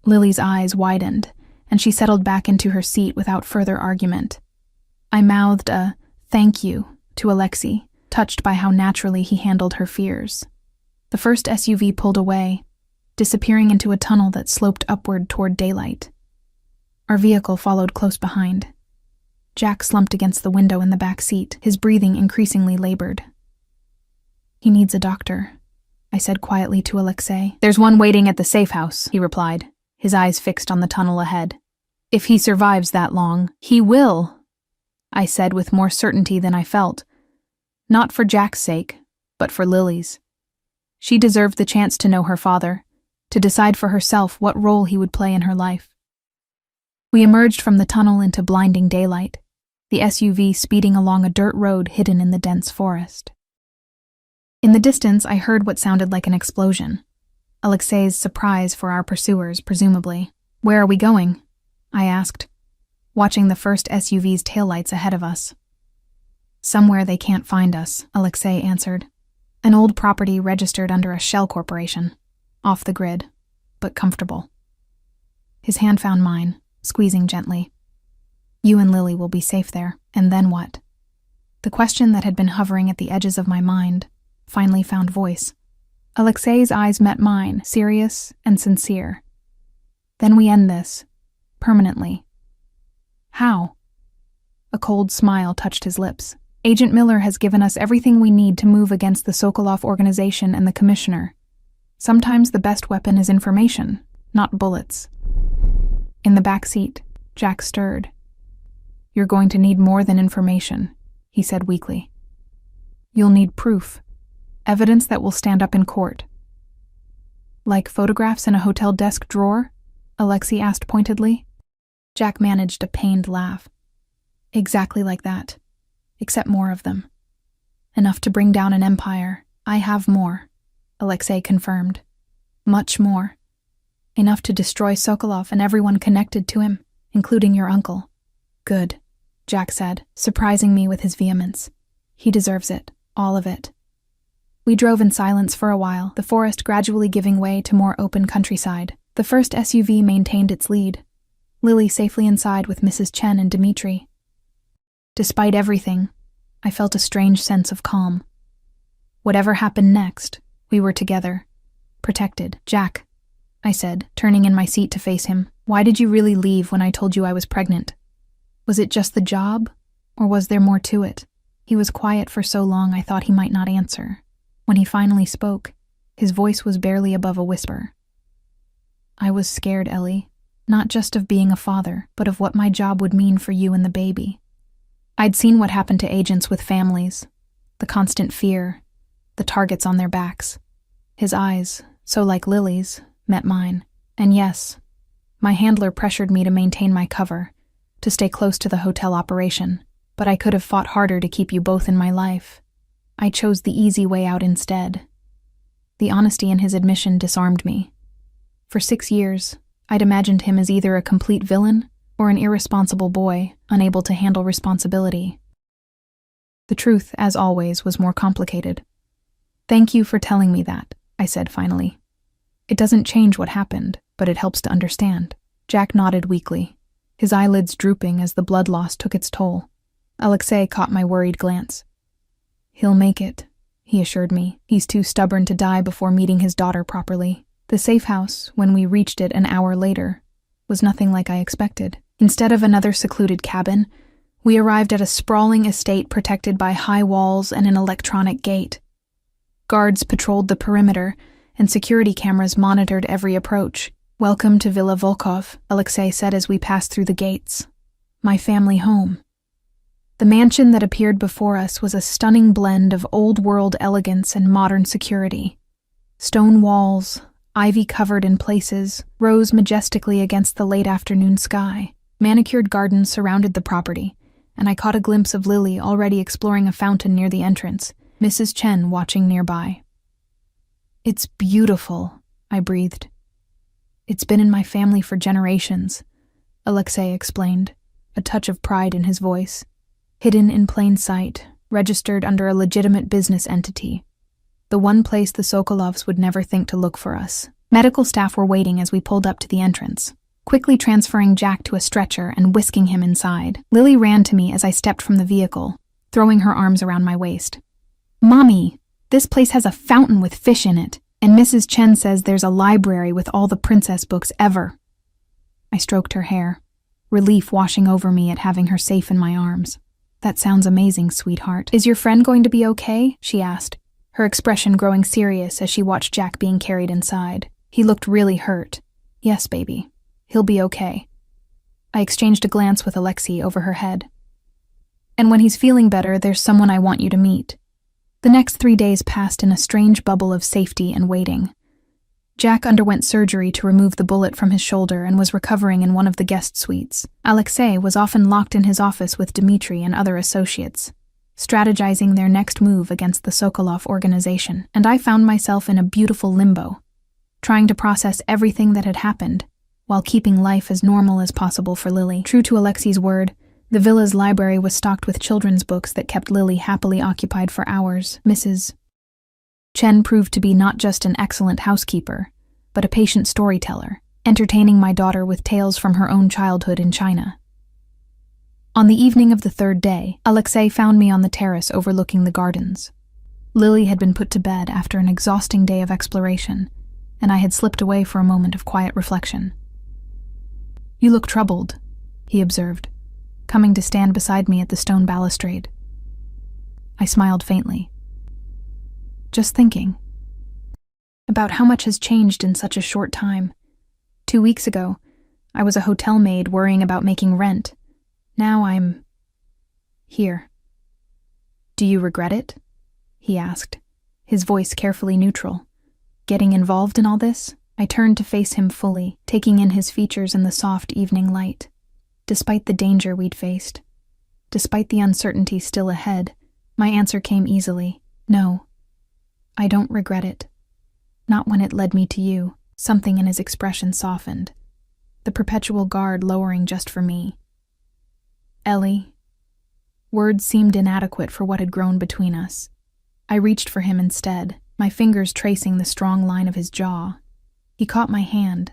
Lily's eyes widened, and she settled back into her seat without further argument. I mouthed a "thank you" to Alexei, touched by how naturally he handled her fears. The first SUV pulled away, disappearing into a tunnel that sloped upward toward daylight. Our vehicle followed close behind. Jack slumped against the window in the back seat, his breathing increasingly labored. "He needs a doctor," I said quietly to Alexei. "There's one waiting at the safe house," he replied, his eyes fixed on the tunnel ahead. "If he survives that long, he will," I said with more certainty than I felt. Not for Jack's sake, but for Lily's. She deserved the chance to know her father, to decide for herself what role he would play in her life. We emerged from the tunnel into blinding daylight, the SUV speeding along a dirt road hidden in the dense forest. In the distance, I heard what sounded like an explosion. Alexei's surprise for our pursuers, presumably. "Where are we going?" I asked, watching the first SUV's taillights ahead of us. "Somewhere they can't find us," Alexei answered. "An old property registered under a shell corporation. Off the grid, but comfortable." His hand found mine, squeezing gently. "You and Lily will be safe there, and then what?" The question that had been hovering at the edges of my mind finally found voice. Alexei's eyes met mine, serious and sincere. "Then we end this, permanently." "How?" A cold smile touched his lips. "Agent Miller has given us everything we need to move against the Sokolov organization and the commissioner. Sometimes the best weapon is information, not bullets." In the back seat, Jack stirred. "You're going to need more than information," he said weakly. "You'll need proof, evidence that will stand up in court." "Like photographs in a hotel desk drawer?" Alexei asked pointedly. Jack managed a pained laugh. "Exactly like that, except more of them. Enough to bring down an empire. I have more," Alexei confirmed. "Much more. Enough to destroy Sokolov and everyone connected to him, including your uncle." "Good," Jack said, surprising me with his vehemence. "He deserves it, all of it." We drove in silence for a while, the forest gradually giving way to more open countryside. The first SUV maintained its lead, Lily safely inside with Mrs. Chen and Dimitri. Despite everything, I felt a strange sense of calm. Whatever happened next, we were together, protected. "Jack," I said, turning in my seat to face him, "why did you really leave when I told you I was pregnant? Was it just the job, or was there more to it?" He was quiet for so long I thought he might not answer. When he finally spoke, his voice was barely above a whisper. "I was scared, Ellie, not just of being a father, but of what my job would mean for you and the baby. I'd seen what happened to agents with families, the constant fear, the targets on their backs. His eyes, so like Lily's, met mine. And yes, my handler pressured me to maintain my cover, to stay close to the hotel operation, but I could have fought harder to keep you both in my life. I chose the easy way out instead. The honesty in his admission disarmed me. For 6 years, I'd imagined him as either a complete villain or an irresponsible boy, unable to handle responsibility. The truth, as always, was more complicated. "Thank you for telling me that," I said finally. "It doesn't change what happened, but it helps to understand." Jack nodded weakly, his eyelids drooping as the blood loss took its toll. Alexei caught my worried glance. "He'll make it," he assured me. "He's too stubborn to die before meeting his daughter properly." The safe house, when we reached it an hour later, was nothing like I expected. Instead of another secluded cabin, we arrived at a sprawling estate protected by high walls and an electronic gate. Guards patrolled the perimeter, and security cameras monitored every approach. "Welcome to Villa Volkov," Alexei said as we passed through the gates. "My family home." The mansion that appeared before us was a stunning blend of old-world elegance and modern security. Stone walls, ivy-covered in places, rose majestically against the late afternoon sky. Manicured gardens surrounded the property, and I caught a glimpse of Lily already exploring a fountain near the entrance, Mrs. Chen watching nearby. "It's beautiful," I breathed. "It's been in my family for generations," Alexei explained, a touch of pride in his voice. "Hidden in plain sight, registered under a legitimate business entity. The one place the Sokolovs would never think to look for us." Medical staff were waiting as we pulled up to the entrance, quickly transferring Jack to a stretcher and whisking him inside. Lily ran to me as I stepped from the vehicle, throwing her arms around my waist. "Mommy, this place has a fountain with fish in it, and Mrs. Chen says there's a library with all the princess books ever." I stroked her hair, relief washing over me at having her safe in my arms. "That sounds amazing, sweetheart. Is your friend going to be okay?" she asked, her expression growing serious as she watched Jack being carried inside. He looked really hurt. "Yes, baby. He'll be okay." I exchanged a glance with Alexei over her head. "And when he's feeling better, there's someone I want you to meet." The next 3 days passed in a strange bubble of safety and waiting. Jack underwent surgery to remove the bullet from his shoulder and was recovering in one of the guest suites. Alexei was often locked in his office with Dmitri and other associates, strategizing their next move against the Sokolov organization, and I found myself in a beautiful limbo, trying to process everything that had happened, while keeping life as normal as possible for Lily. True to Alexei's word, the villa's library was stocked with children's books that kept Lily happily occupied for hours. Mrs. Chen proved to be not just an excellent housekeeper, but a patient storyteller, entertaining my daughter with tales from her own childhood in China. On the evening of the 3rd day, Alexei found me on the terrace overlooking the gardens. Lily had been put to bed after an exhausting day of exploration, and I had slipped away for a moment of quiet reflection. "You look troubled," he observed, coming to stand beside me at the stone balustrade. I smiled faintly. "Just thinking about how much has changed in such a short time. 2 weeks ago, I was a hotel maid worrying about making rent. Now I'm here." "Do you regret it?" he asked, his voice carefully neutral. "Getting involved in all this?" I turned to face him fully, taking in his features in the soft evening light. Despite the danger we'd faced, despite the uncertainty still ahead, my answer came easily. "No, I don't regret it. Not when it led me to you." Something in his expression softened, the perpetual guard lowering just for me. "Ellie." Words seemed inadequate for what had grown between us. I reached for him instead, my fingers tracing the strong line of his jaw. He caught my hand,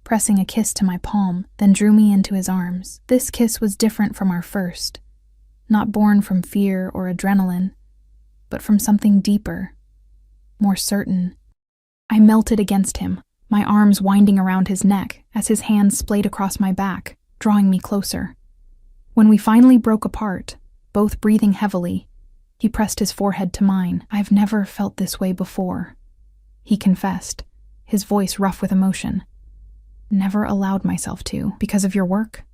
pressing a kiss to my palm, then drew me into his arms. This kiss was different from our first, not born from fear or adrenaline, but from something deeper, more certain. I melted against him, my arms winding around his neck as his hands splayed across my back, drawing me closer. When we finally broke apart, both breathing heavily, he pressed his forehead to mine. "I've never felt this way before," he confessed, his voice rough with emotion. "Never allowed myself to." "Because of your work?"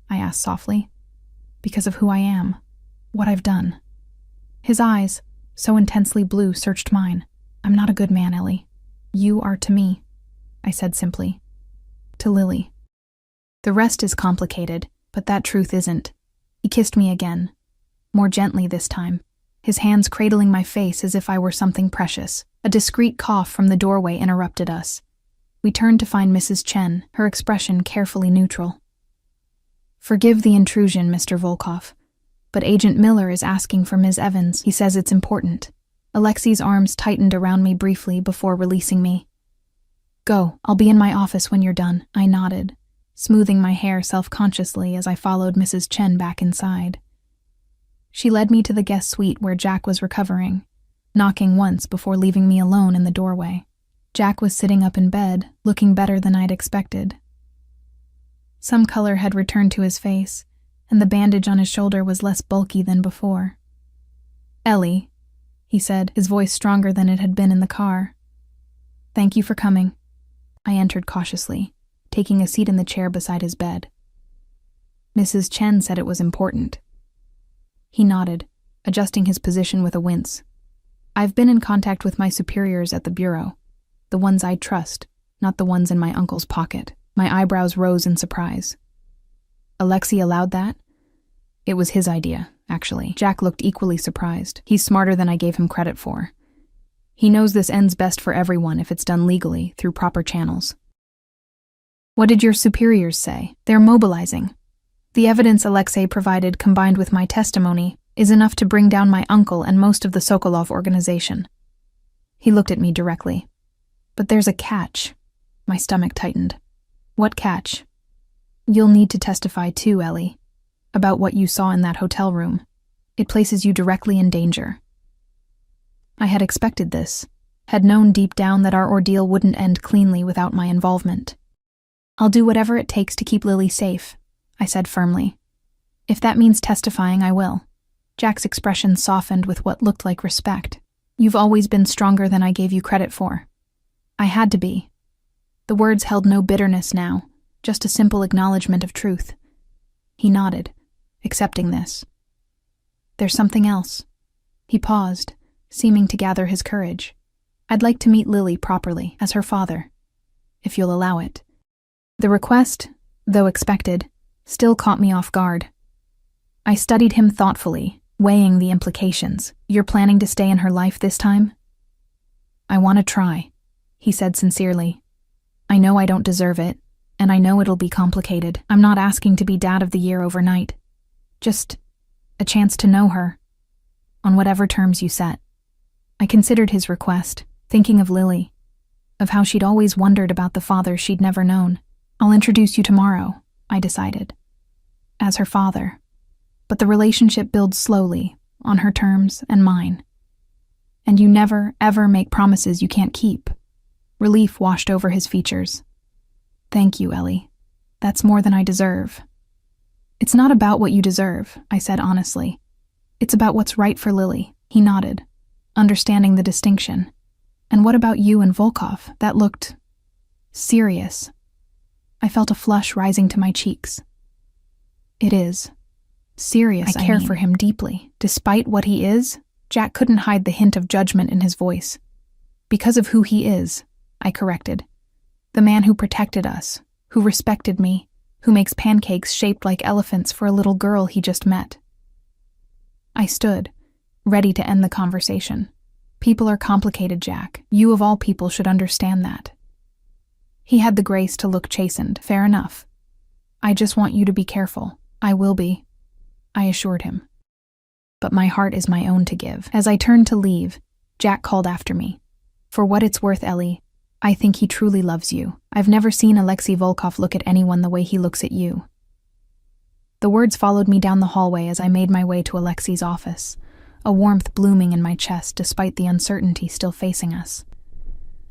I asked softly. "Because of who I am, what I've done." His eyes, so intensely blue, searched mine. I'm not a good man, Ellie. You are to me, I said simply. To Lily. The rest is complicated, but that truth isn't. He kissed me again, more gently this time, his hands cradling my face as if I were something precious. A discreet cough from the doorway interrupted us. We turned to find Mrs. Chen, her expression carefully neutral. Forgive the intrusion, Mr. Volkov, but Agent Miller is asking for Ms. Evans. He says it's important. Alexei's arms tightened around me briefly before releasing me. Go, I'll be in my office when you're done, I nodded, smoothing my hair self-consciously as I followed Mrs. Chen back inside. She led me to the guest suite where Jack was recovering, knocking once before leaving me alone in the doorway. Jack was sitting up in bed, looking better than I'd expected. Some color had returned to his face, and the bandage on his shoulder was less bulky than before. Ellie, he said, his voice stronger than it had been in the car. Thank you for coming. I entered cautiously, taking a seat in the chair beside his bed. Mrs. Chen said it was important. He nodded, adjusting his position with a wince. I've been in contact with my superiors at the bureau, the ones I trust, not the ones in my uncle's pocket. My eyebrows rose in surprise. Alexei allowed that? It was his idea, actually. Jack looked equally surprised. He's smarter than I gave him credit for. He knows this ends best for everyone if it's done legally, through proper channels. What did your superiors say? They're mobilizing. The evidence Alexei provided, combined with my testimony, is enough to bring down my uncle and most of the Sokolov organization. He looked at me directly. But there's a catch. My stomach tightened. What catch? You'll need to testify too, Ellie, about what you saw in that hotel room. It places you directly in danger. I had expected this, had known deep down that our ordeal wouldn't end cleanly without my involvement. I'll do whatever it takes to keep Lily safe, I said firmly. If that means testifying, I will. Jack's expression softened with what looked like respect. You've always been stronger than I gave you credit for. I had to be. The words held no bitterness now, just a simple acknowledgement of truth. He nodded, accepting this. There's something else. He paused, seeming to gather his courage. I'd like to meet Lily properly, as her father, if you'll allow it. The request, though expected, still caught me off guard. I studied him thoughtfully, weighing the implications. You're planning to stay in her life this time? I want to try, he said sincerely. I know I don't deserve it, and I know it'll be complicated. I'm not asking to be Dad of the Year overnight. Just a chance to know her, on whatever terms you set. I considered his request, thinking of Lily, of how she'd always wondered about the father she'd never known. I'll introduce you tomorrow, I decided, as her father. But the relationship builds slowly, on her terms and mine. And you never, ever make promises you can't keep. Relief washed over his features. Thank you, Ellie. That's more than I deserve. It's not about what you deserve, I said honestly. It's about what's right for Lily. He nodded, understanding the distinction. And what about you and Volkov? That looked serious. I felt a flush rising to my cheeks. It is. Serious, I care for him deeply. Despite what he is, Jack couldn't hide the hint of judgment in his voice. Because of who he is, I corrected. The man who protected us, who respected me, who makes pancakes shaped like elephants for a little girl he just met. I stood, ready to end the conversation. People are complicated, Jack. You of all people should understand that. He had the grace to look chastened. Fair enough. I just want you to be careful. I will be, I assured him. But my heart is my own to give. As I turned to leave, Jack called after me. For what it's worth, Ellie, I think he truly loves you. I've never seen Alexei Volkov look at anyone the way he looks at you. The words followed me down the hallway as I made my way to Alexei's office, a warmth blooming in my chest despite the uncertainty still facing us.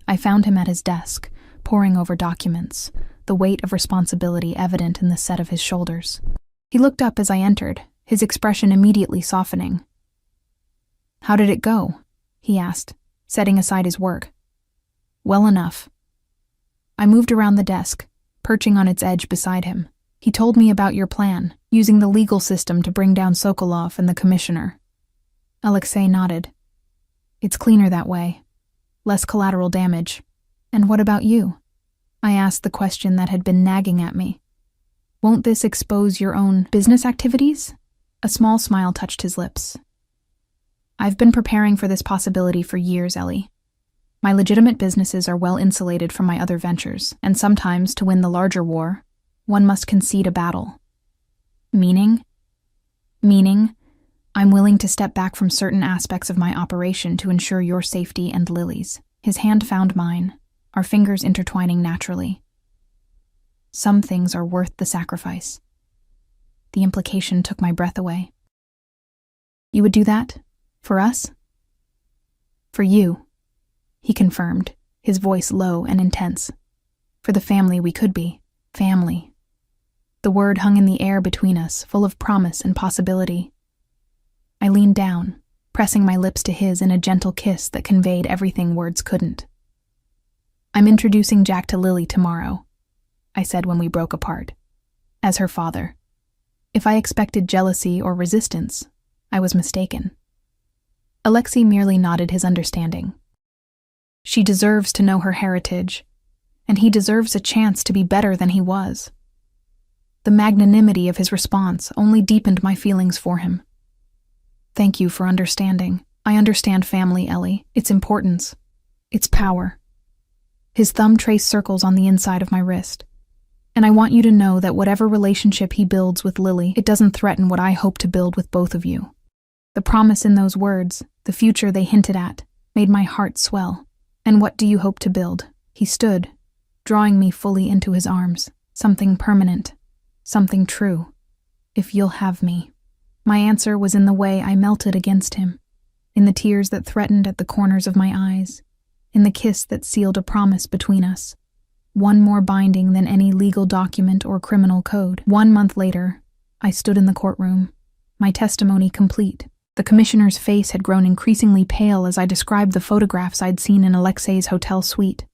I found him at his desk, poring over documents, the weight of responsibility evident in the set of his shoulders. He looked up as I entered, his expression immediately softening. How did it go? He asked, setting aside his work. Well enough. I moved around the desk, perching on its edge beside him. He told me about your plan, using the legal system to bring down Sokolov and the commissioner. Alexei nodded. It's cleaner that way. Less collateral damage. And what about you? I asked the question that had been nagging at me. Won't this expose your own business activities? A small smile touched his lips. I've been preparing for this possibility for years, Ellie. My legitimate businesses are well insulated from my other ventures, and sometimes, to win the larger war, one must concede a battle. Meaning? Meaning, I'm willing to step back from certain aspects of my operation to ensure your safety and Lily's. His hand found mine, our fingers intertwining naturally. Some things are worth the sacrifice. The implication took my breath away. You would do that? For us? For you, he confirmed, his voice low and intense. For the family we could be. Family. The word hung in the air between us, full of promise and possibility. I leaned down, pressing my lips to his in a gentle kiss that conveyed everything words couldn't. I'm introducing Jack to Lily tomorrow, I said when we broke apart, as her father. If I expected jealousy or resistance, I was mistaken. Alexei merely nodded his understanding. She deserves to know her heritage, and he deserves a chance to be better than he was. The magnanimity of his response only deepened my feelings for him. Thank you for understanding. I understand family, Ellie, its importance, its power. His thumb traced circles on the inside of my wrist. And I want you to know that whatever relationship he builds with Lily, it doesn't threaten what I hope to build with both of you. The promise in those words, the future they hinted at, made my heart swell. And what do you hope to build? He stood, drawing me fully into his arms. Something permanent. Something true. If you'll have me. My answer was in the way I melted against him, in the tears that threatened at the corners of my eyes, in the kiss that sealed a promise between us. One more binding than any legal document or criminal code. 1 month later, I stood in the courtroom, my testimony complete. The commissioner's face had grown increasingly pale as I described the photographs I'd seen in Alexei's hotel suite,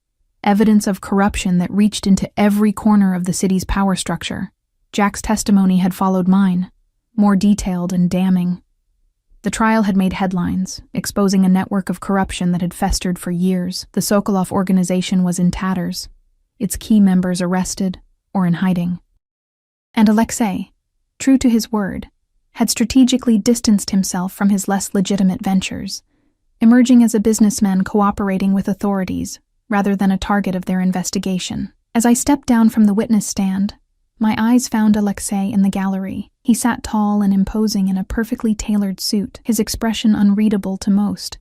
evidence of corruption that reached into every corner of the city's power structure. Jack's testimony had followed mine, more detailed and damning. The trial had made headlines, exposing a network of corruption that had festered for years. The Sokolov organization was in tatters, its key members arrested or in hiding. And Alexei, true to his word, had strategically distanced himself from his less legitimate ventures, emerging as a businessman cooperating with authorities rather than a target of their investigation. As I stepped down from the witness stand, my eyes found Alexei in the gallery. He sat tall and imposing in a perfectly tailored suit, his expression unreadable to most.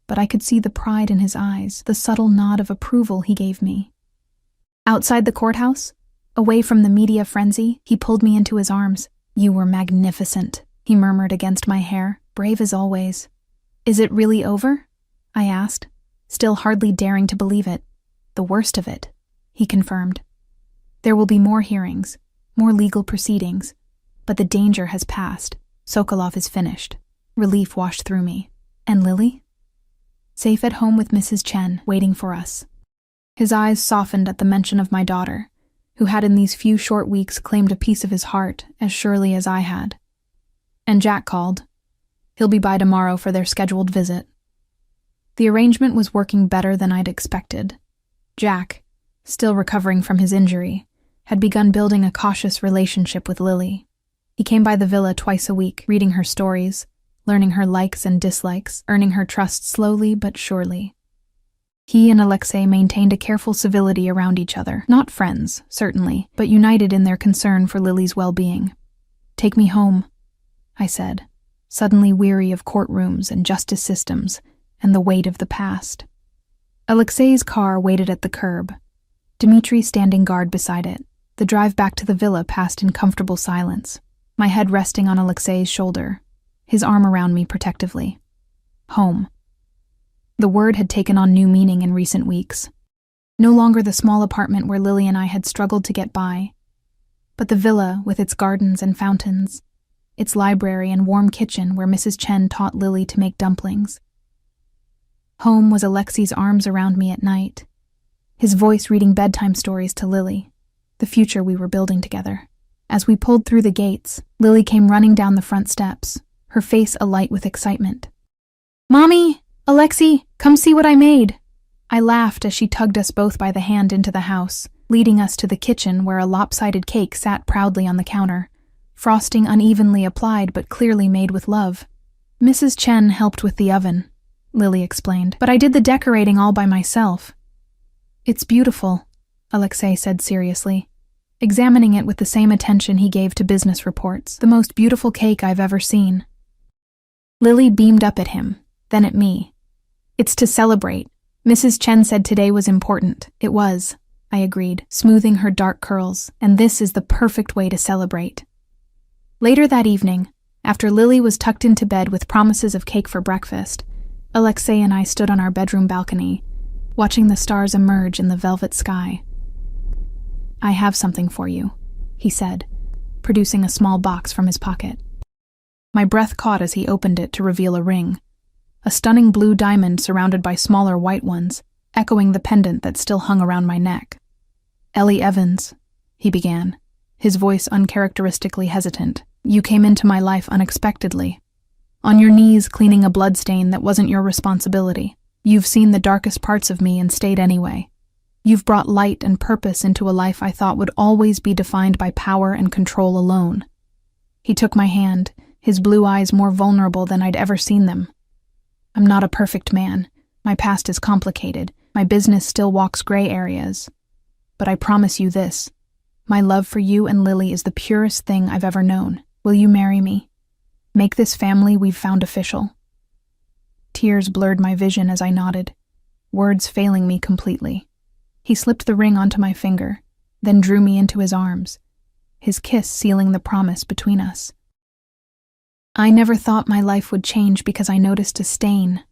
But I could see the pride in his eyes, the subtle nod of approval he gave me. Outside the courthouse, away from the media frenzy, he pulled me into his arms. You were magnificent, he murmured against my hair, brave as always. Is it really over? I asked, still hardly daring to believe it. The worst of it, he confirmed. There will be more hearings, more legal proceedings, but the danger has passed. Sokolov is finished. Relief washed through me. And Lily? Safe at home with Mrs. Chen, waiting for us. His eyes softened at the mention of my daughter, who had in these few short weeks claimed a piece of his heart as surely as I had. And Jack called. He'll be by tomorrow for their scheduled visit. The arrangement was working better than I'd expected. Jack, still recovering from his injury, had begun building a cautious relationship with Lily. He came by the villa twice a week, reading her stories, learning her likes and dislikes, earning her trust slowly but surely. He and Alexei maintained a careful civility around each other, not friends, certainly, but united in their concern for Lily's well-being. Take me home, I said, suddenly weary of courtrooms and justice systems and the weight of the past. Alexei's car waited at the curb, Dmitri standing guard beside it. The drive back to the villa passed in comfortable silence, my head resting on Alexei's shoulder, his arm around me protectively. Home. The word had taken on new meaning in recent weeks. No longer the small apartment where Lily and I had struggled to get by, but the villa with its gardens and fountains, its library and warm kitchen where Mrs. Chen taught Lily to make dumplings. Home was Alexei's arms around me at night, his voice reading bedtime stories to Lily, the future we were building together. As we pulled through the gates, Lily came running down the front steps, her face alight with excitement. "Mommy!" "Alexei, come see what I made!" I laughed as she tugged us both by the hand into the house, leading us to the kitchen where a lopsided cake sat proudly on the counter, frosting unevenly applied but clearly made with love. "Mrs. Chen helped with the oven," Lily explained, "but I did the decorating all by myself." "It's beautiful," Alexei said seriously, examining it with the same attention he gave to business reports. "The most beautiful cake I've ever seen." Lily beamed up at him, then at me. "It's to celebrate. Mrs. Chen said today was important." "It was," I agreed, smoothing her dark curls, "and this is the perfect way to celebrate." Later that evening, after Lily was tucked into bed with promises of cake for breakfast, Alexei and I stood on our bedroom balcony, watching the stars emerge in the velvet sky. "I have something for you," he said, producing a small box from his pocket. My breath caught as he opened it to reveal a ring, a stunning blue diamond surrounded by smaller white ones, echoing the pendant that still hung around my neck. "Ellie Evans," he began, his voice uncharacteristically hesitant, "you came into my life unexpectedly. On your knees cleaning a bloodstain that wasn't your responsibility. You've seen the darkest parts of me and stayed anyway. You've brought light and purpose into a life I thought would always be defined by power and control alone." He took my hand, his blue eyes more vulnerable than I'd ever seen them. "I'm not a perfect man. My past is complicated. My business still walks gray areas. But I promise you this. My love for you and Lily is the purest thing I've ever known. Will you marry me? Make this family we've found official." Tears blurred my vision as I nodded, words failing me completely. He slipped the ring onto my finger, then drew me into his arms, his kiss sealing the promise between us. "I never thought my life would change because I noticed a stain,"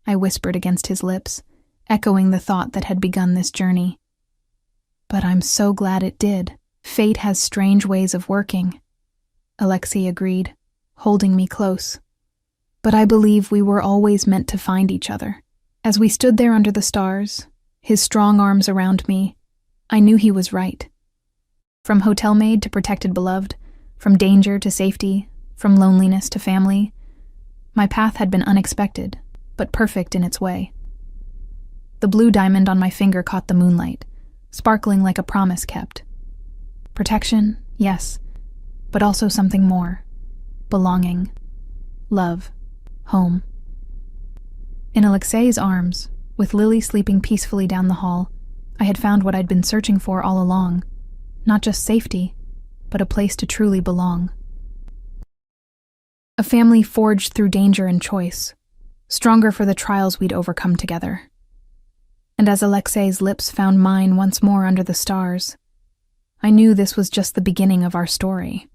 I whispered against his lips, echoing the thought that had begun this journey. "But I'm so glad it did. Fate has strange ways of working," Alexei agreed, holding me close. "But I believe we were always meant to find each other." As we stood there under the stars, his strong arms around me, I knew he was right. From hotel maid to protected beloved, from danger to safety, from loneliness to family, my path had been unexpected, but perfect in its way. The blue diamond on my finger caught the moonlight, sparkling like a promise kept. Protection, yes, but also something more. Belonging, love, home. In Alexei's arms, with Lily sleeping peacefully down the hall, I had found what I'd been searching for all along. Not just safety, but a place to truly belong. A family forged through danger and choice, stronger for the trials we'd overcome together. And as Alexei's lips found mine once more under the stars, I knew this was just the beginning of our story.